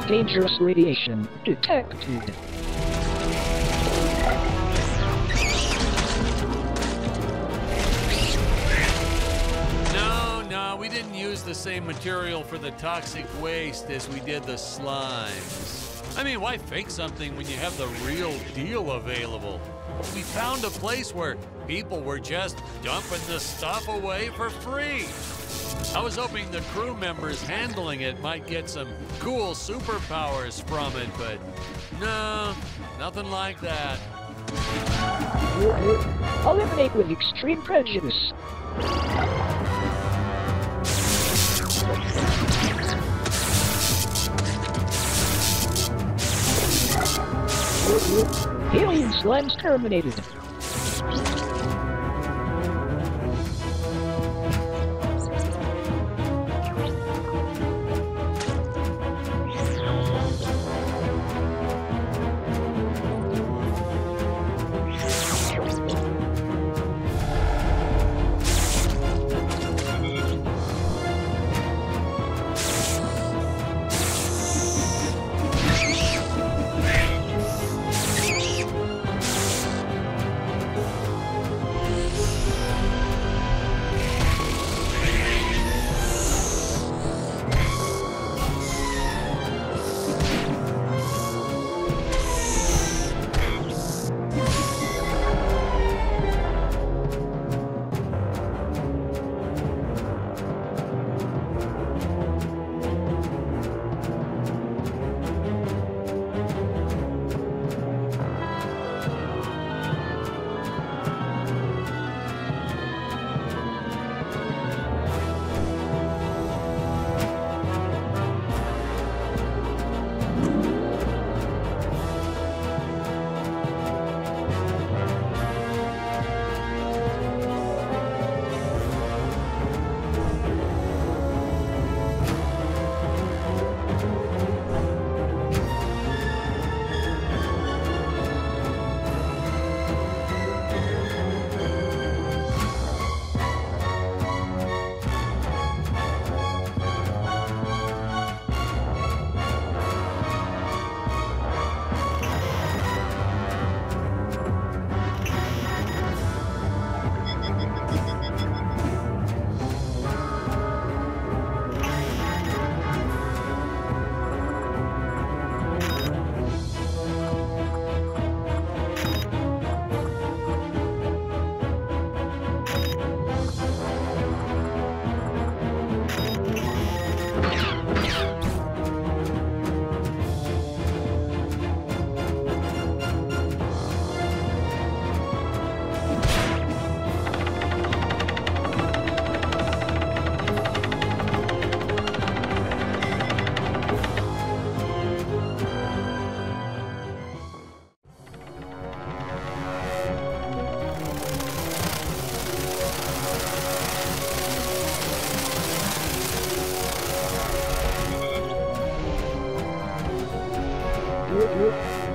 Dangerous radiation detected. No, we didn't use the same material for the toxic waste as we did the slimes. I mean, why fake something when you have the real deal available? We found a place where people were just dumping the stuff away for free. I was hoping the crew members handling it might get some cool superpowers from it, but no, nothing like that. Eliminate with extreme prejudice. Alien slimes terminated.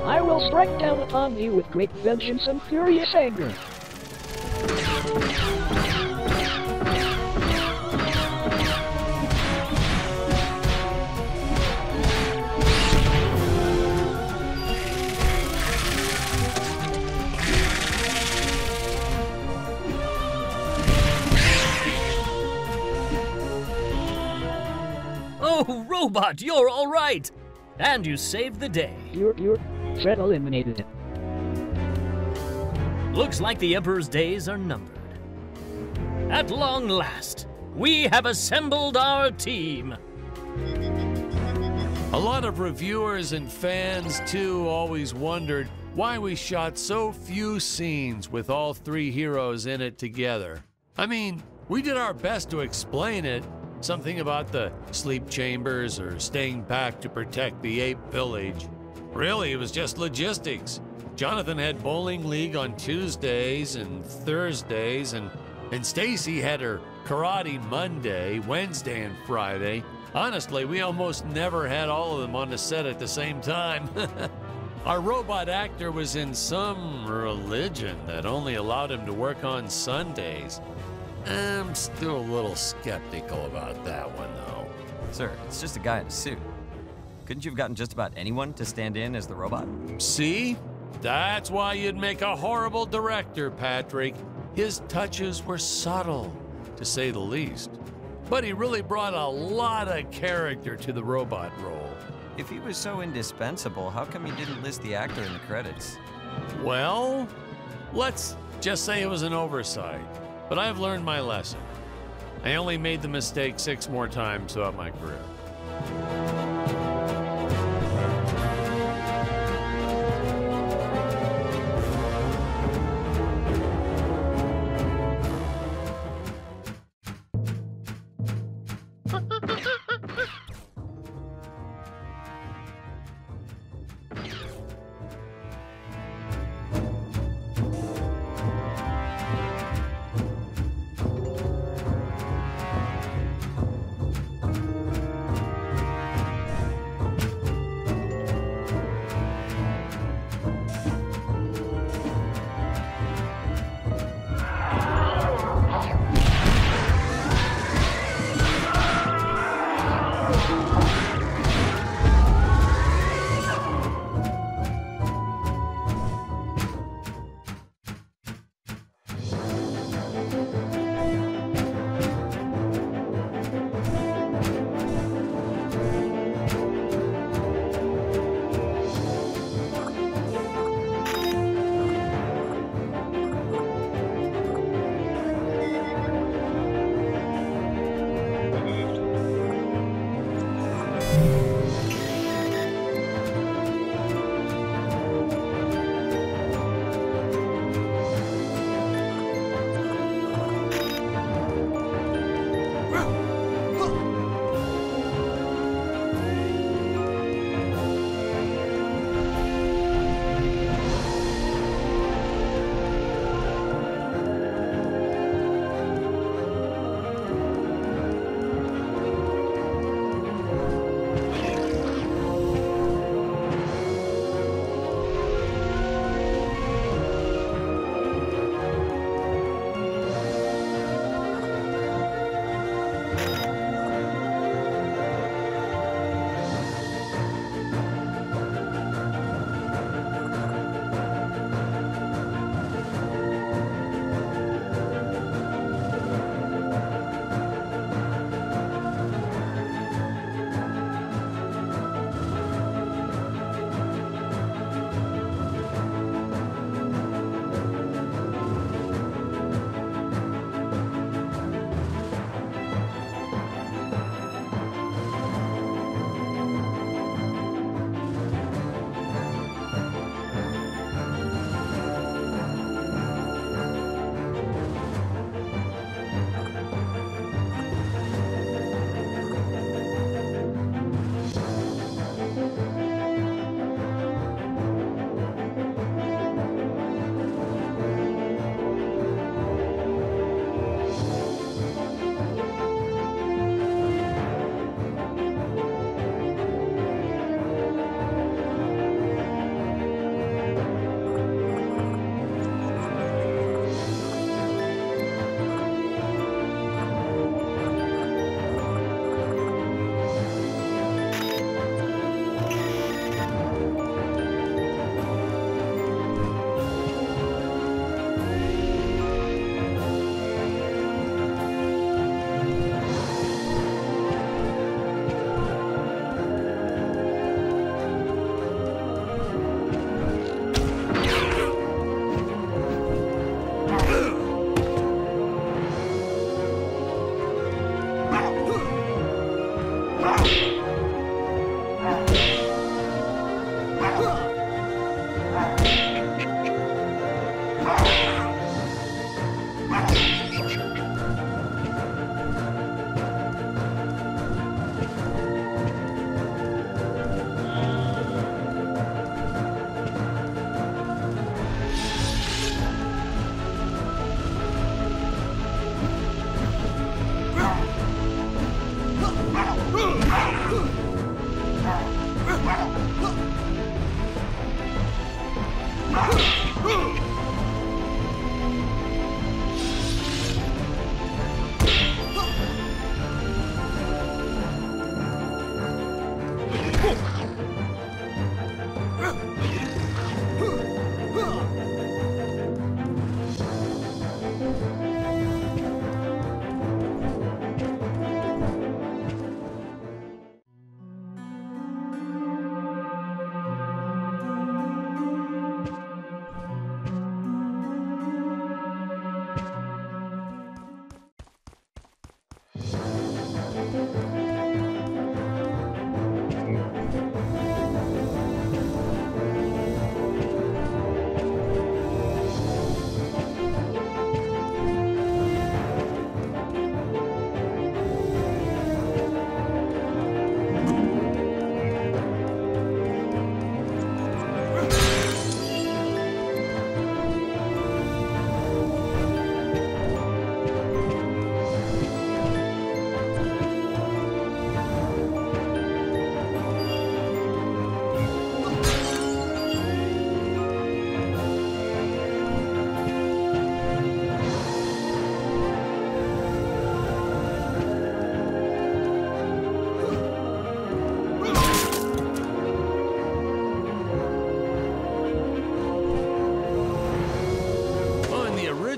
I will strike down upon thee with great vengeance and furious anger. Oh, Robot, you're all right! And you saved the day. You're Fred eliminated it. Looks like the Emperor's days are numbered. At long last, we have assembled our team. A lot of reviewers and fans, too, always wondered why we shot so few scenes with all three heroes in it together. I mean, we did our best to explain it. Something about the sleep chambers or staying back to protect the ape village. Really, it was just logistics. Jonathan had bowling league on Tuesdays and Thursdays, and Stacy had her karate Monday, Wednesday, and Friday. Honestly, we almost never had all of them on the set at the same time. Our robot actor was in some religion that only allowed him to work on Sundays. I'm still a little skeptical about that one, though. Sir, it's just a guy in a suit. Couldn't you have gotten just about anyone to stand in as the robot? See? That's why you'd make a horrible director, Patrick. His touches were subtle, to say the least. But he really brought a lot of character to the robot role. If he was so indispensable, how come you didn't list the actor in the credits? Well, let's just say it was an oversight, but I've learned my lesson. I only made the mistake 6 more times throughout my career.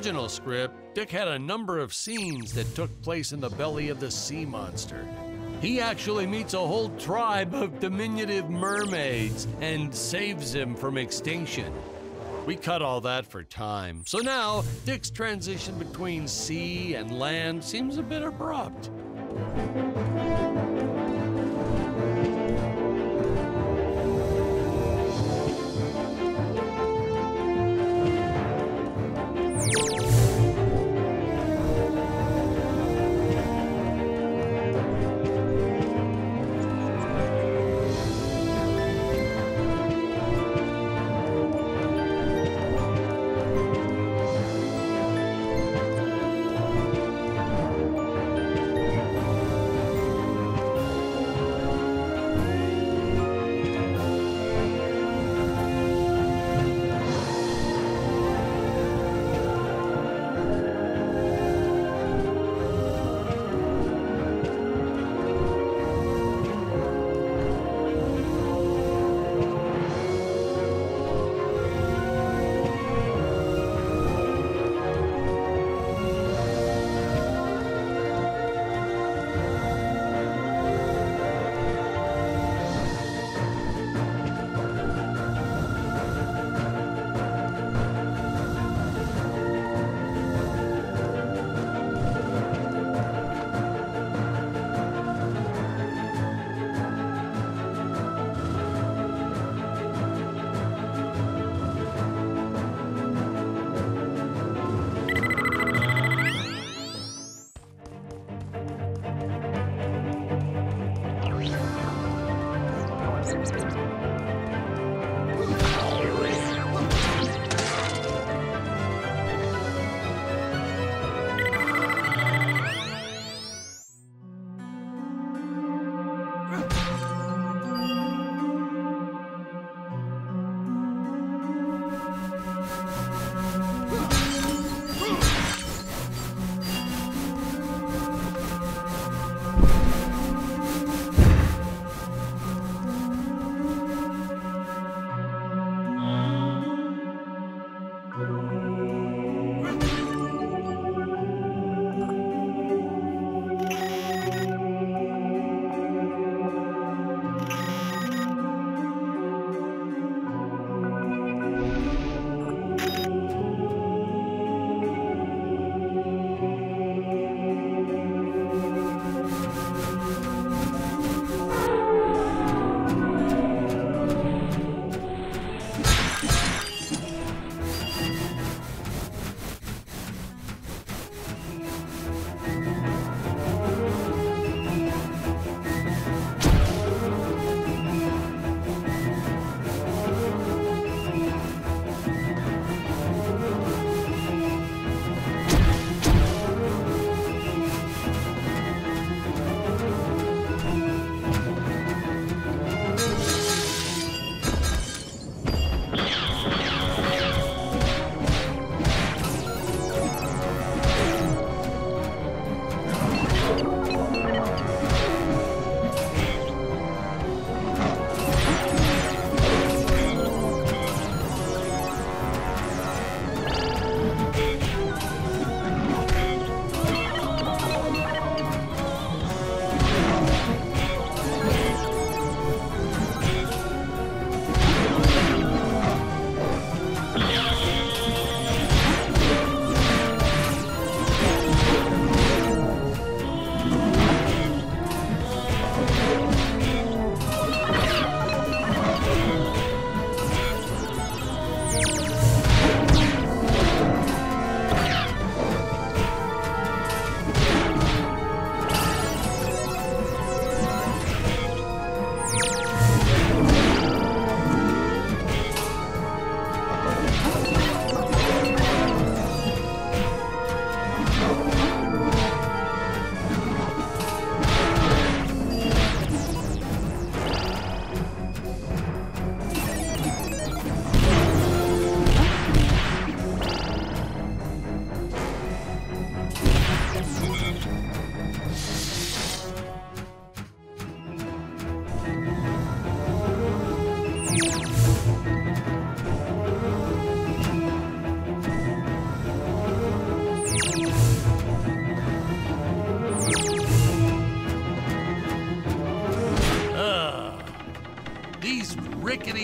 original script, Dick had a number of scenes that took place in the belly of the sea monster. He actually meets a whole tribe of diminutive mermaids and saves them from extinction. We cut all that for time, so now Dick's transition between sea and land seems a bit abrupt.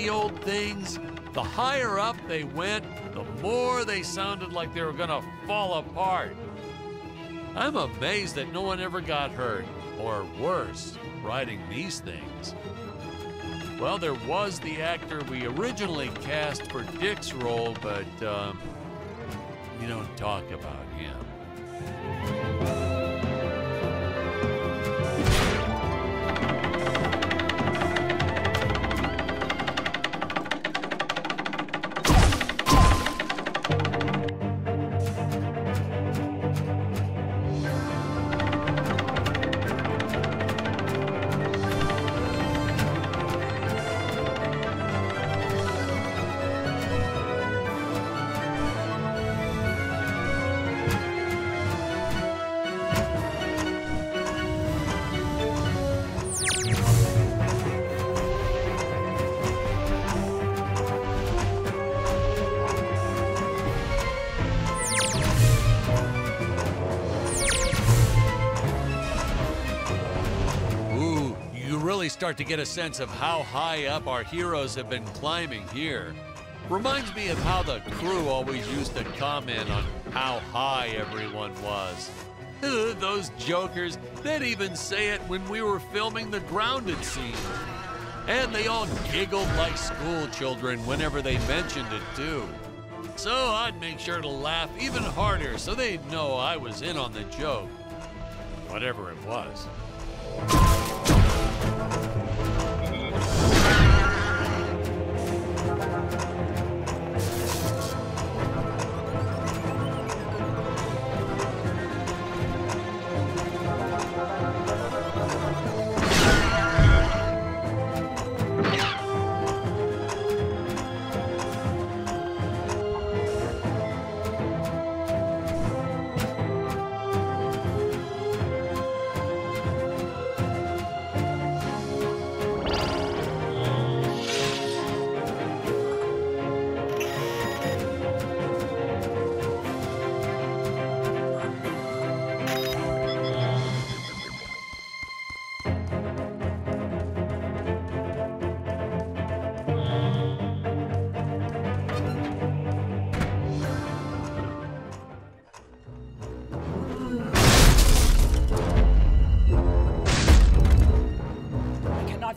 rickety old things, the higher up they went, the more they sounded like they were gonna fall apart. I'm amazed that no one ever got hurt, or worse, riding these things. Well, there was the actor we originally cast for Dick's role, but we don't talk about him. Start to get a sense of how high up our heroes have been climbing here. Reminds me of how the crew always used to comment on how high everyone was. Those jokers, they'd even say it when we were filming the grounded scene. And they all giggled like school children whenever they mentioned it too. So I'd make sure to laugh even harder so they'd know I was in on the joke. Whatever it was.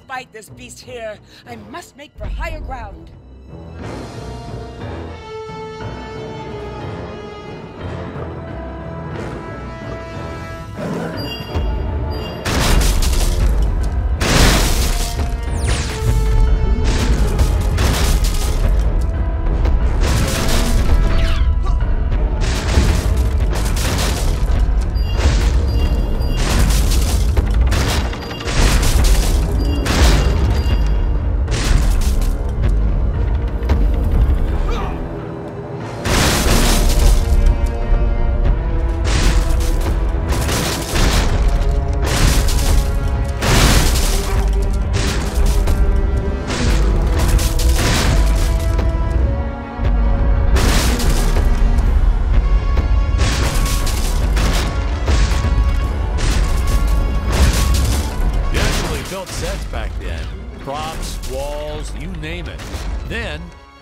Fight this beast here. I must make for higher ground.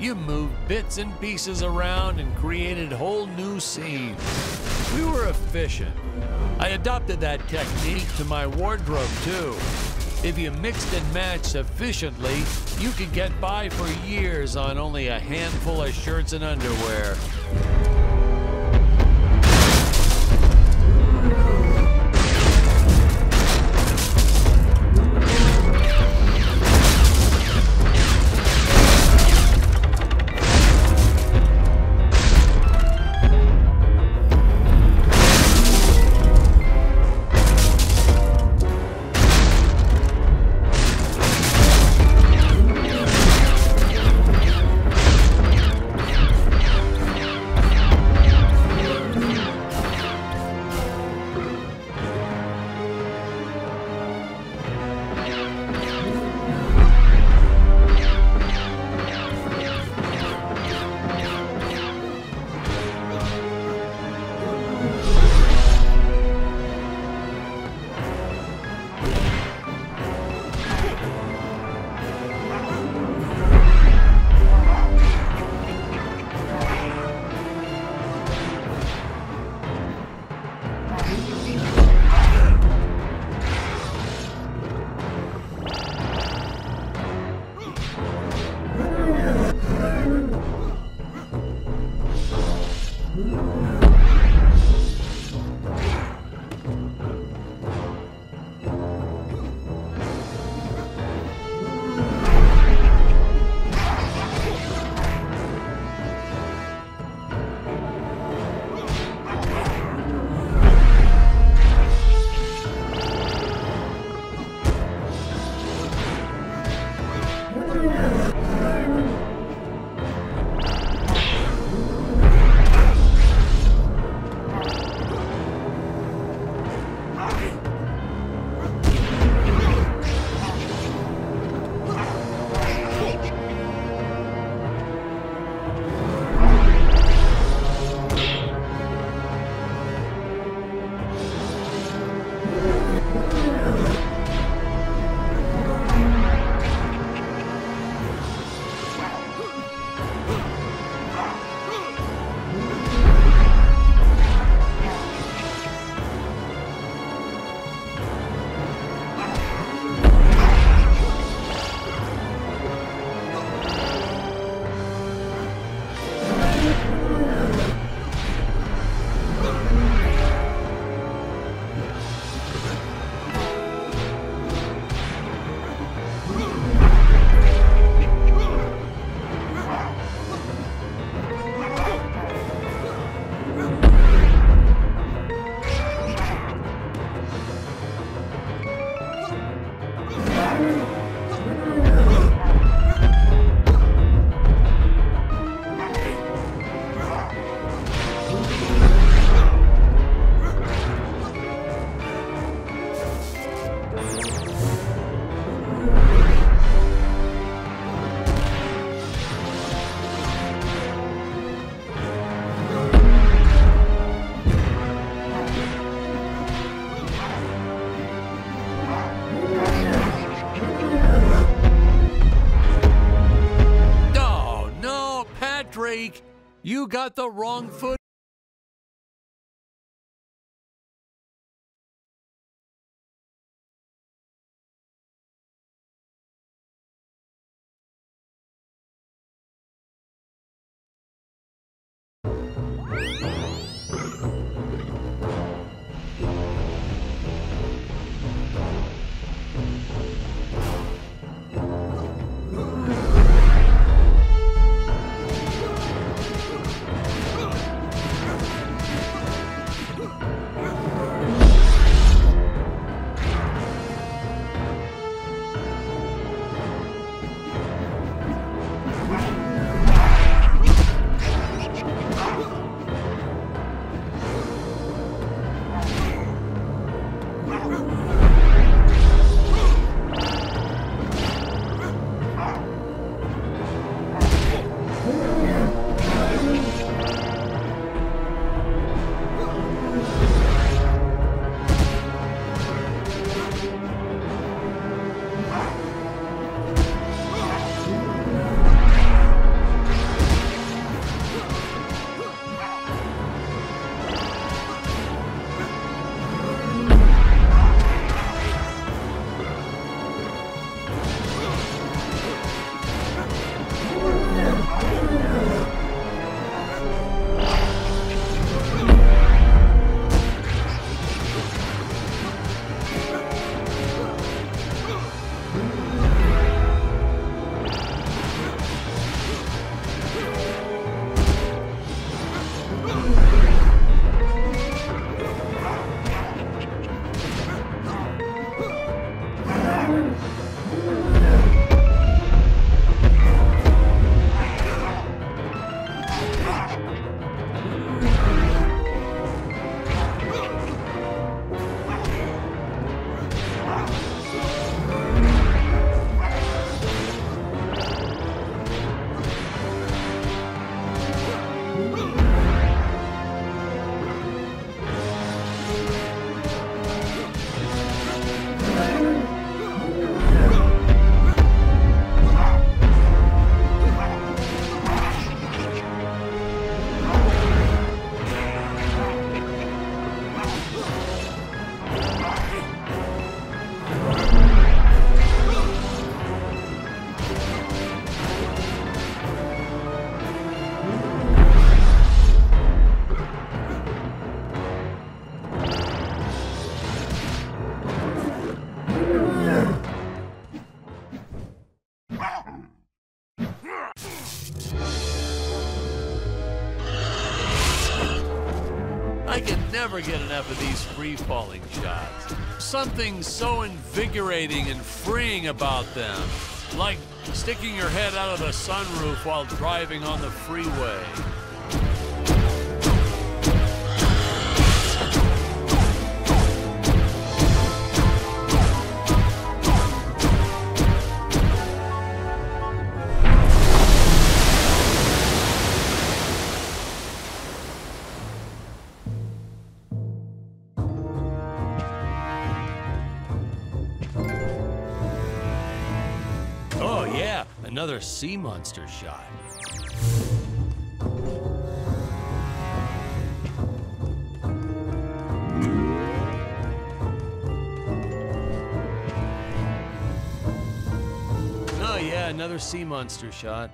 You moved bits and pieces around and created whole new scenes. We were efficient. I adopted that technique to my wardrobe too. If you mixed and matched sufficiently, you could get by for years on only a handful of shirts and underwear. sake! You got the wrong foot. I can never get enough of these free-falling shots. Something so invigorating and freeing about them. Like sticking your head out of the sunroof while driving on the freeway. Oh yeah, another sea monster shot. Oh yeah, another sea monster shot.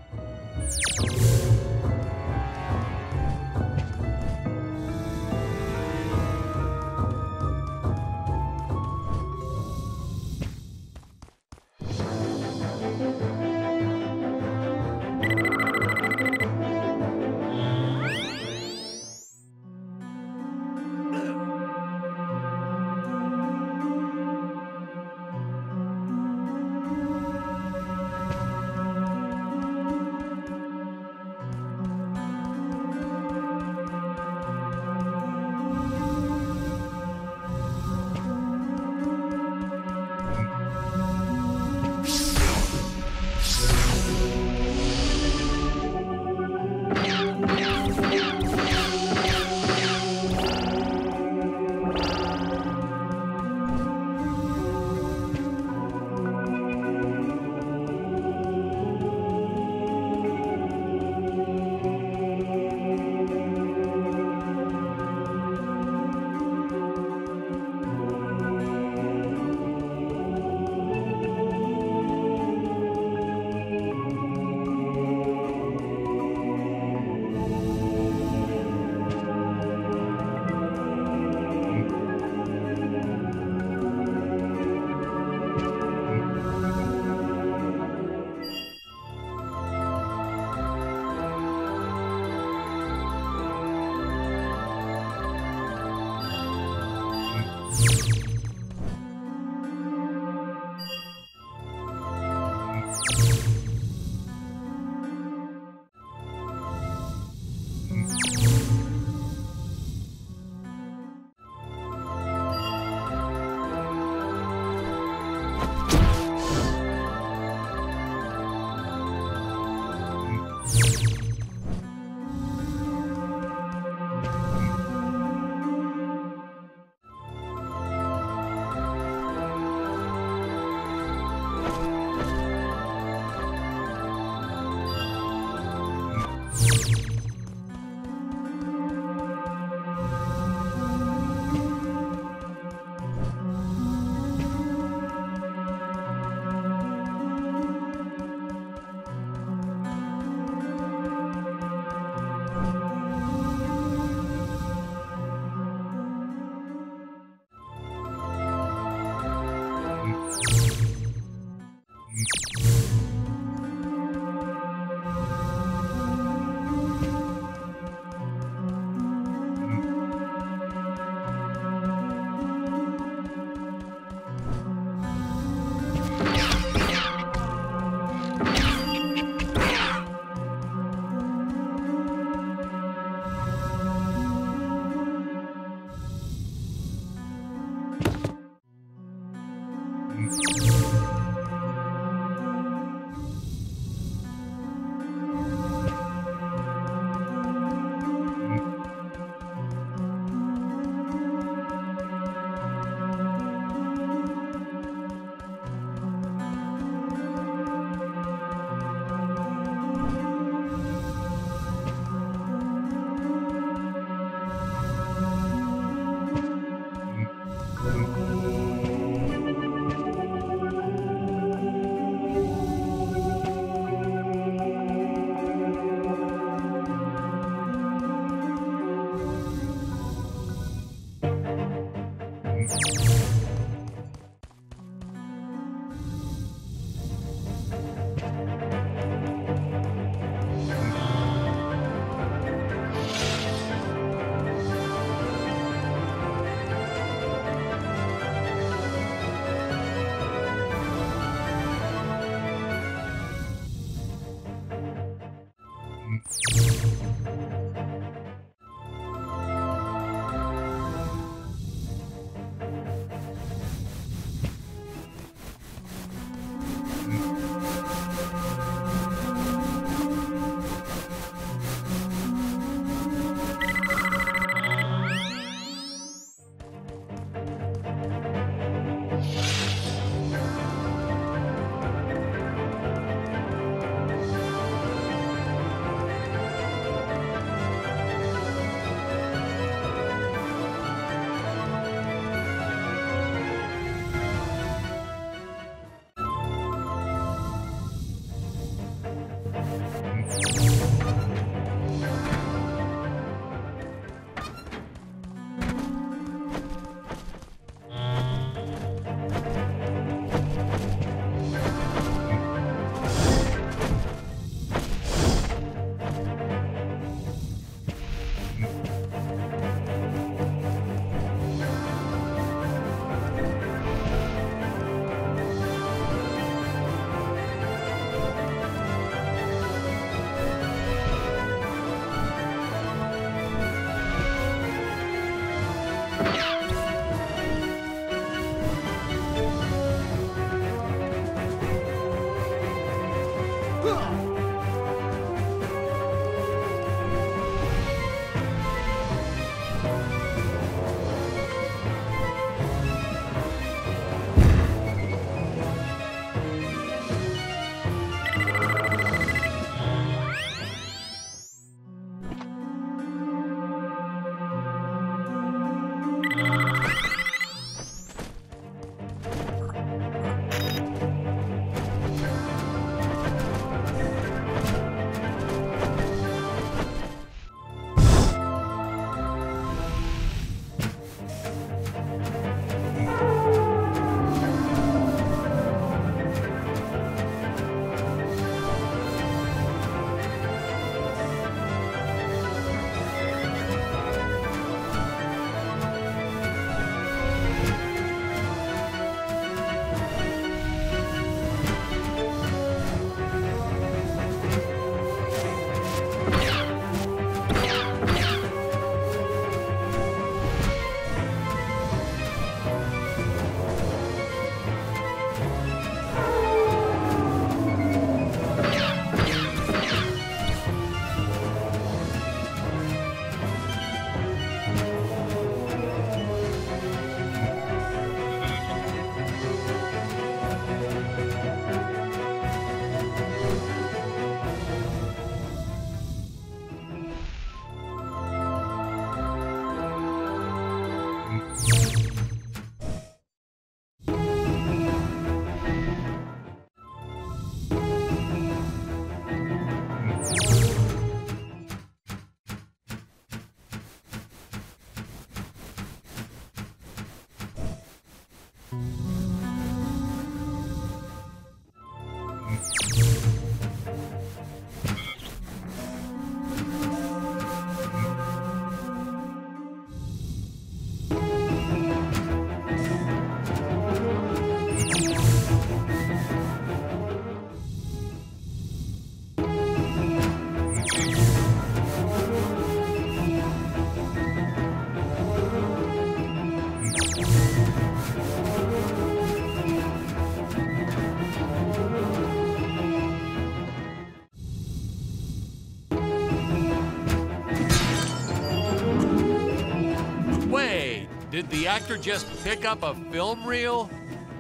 Did the actor just pick up a film reel?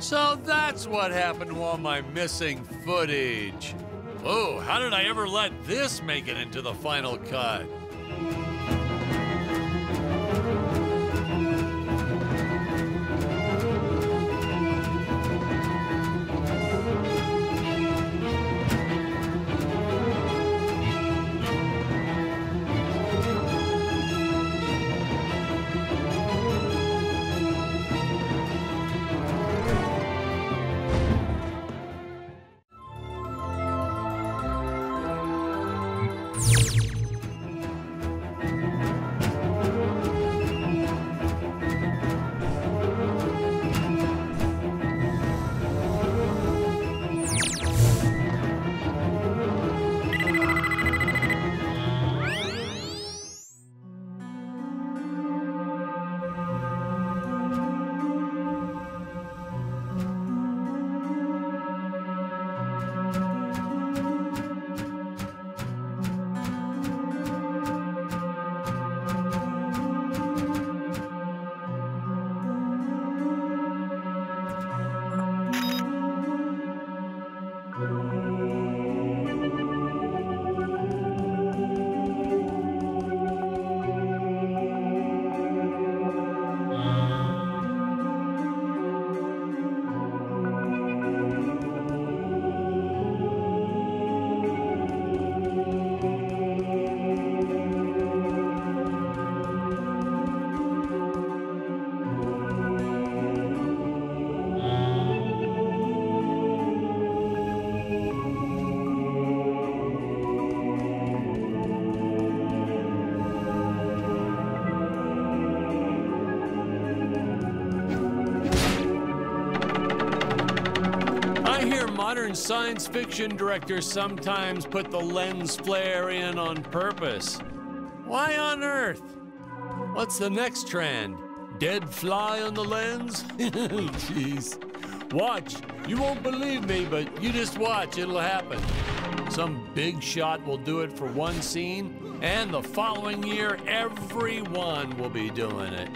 So that's what happened to all my missing footage. Oh, how did I ever let this make it into the final cut? Modern science fiction directors sometimes put the lens flare in on purpose. Why on earth? What's the next trend? Dead fly on the lens? Jeez. Watch. You won't believe me, but you just watch. It'll happen. Some big shot will do it for one scene, and the following year, everyone will be doing it.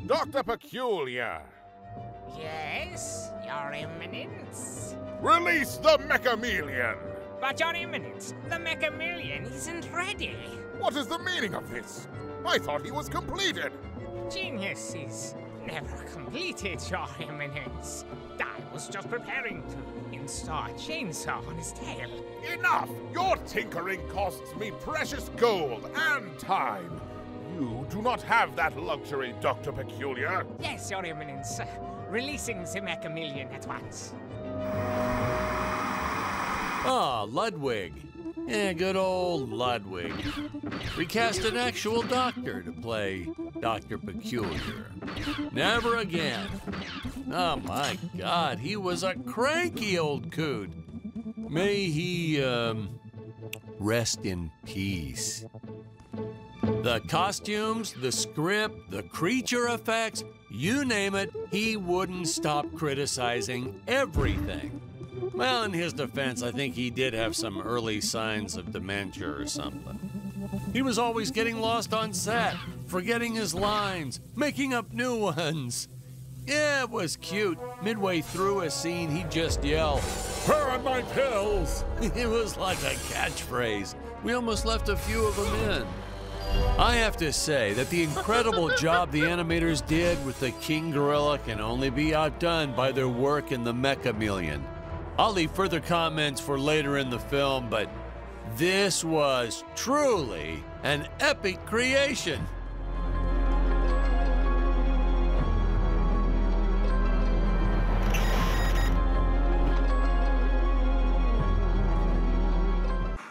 Dr. Peculiar! Yes, Your Eminence? Release the Mechameleon! But Your Eminence, the Mechamillion isn't ready. What is the meaning of this? I thought he was completed. Genius is never completed, Your Eminence. I was just preparing to install a chainsaw on his tail. Enough! Your tinkering costs me precious gold and time. You do not have that luxury, Dr. Peculiar. Yes, Your Eminence. Releasing the Mechamillion at once. Ah, Ludwig. Yeah, good old Ludwig. We cast an actual doctor to play Dr. Peculiar. Never again. Oh my God, he was a cranky old coot. May he, rest in peace. The costumes, the script, the creature effects, you name it, he wouldn't stop criticizing everything. Well, in his defense, I think he did have some early signs of dementia or something. He was always getting lost on set, forgetting his lines, making up new ones. Yeah, it was cute. Midway through a scene, he'd just yell, "Where are my pills?" It was like a catchphrase. We almost left a few of them in. I have to say that the incredible job the animators did with the King Gorilla can only be outdone by their work in the Mechamillion. I'll leave further comments for later in the film, but this was truly an epic creation.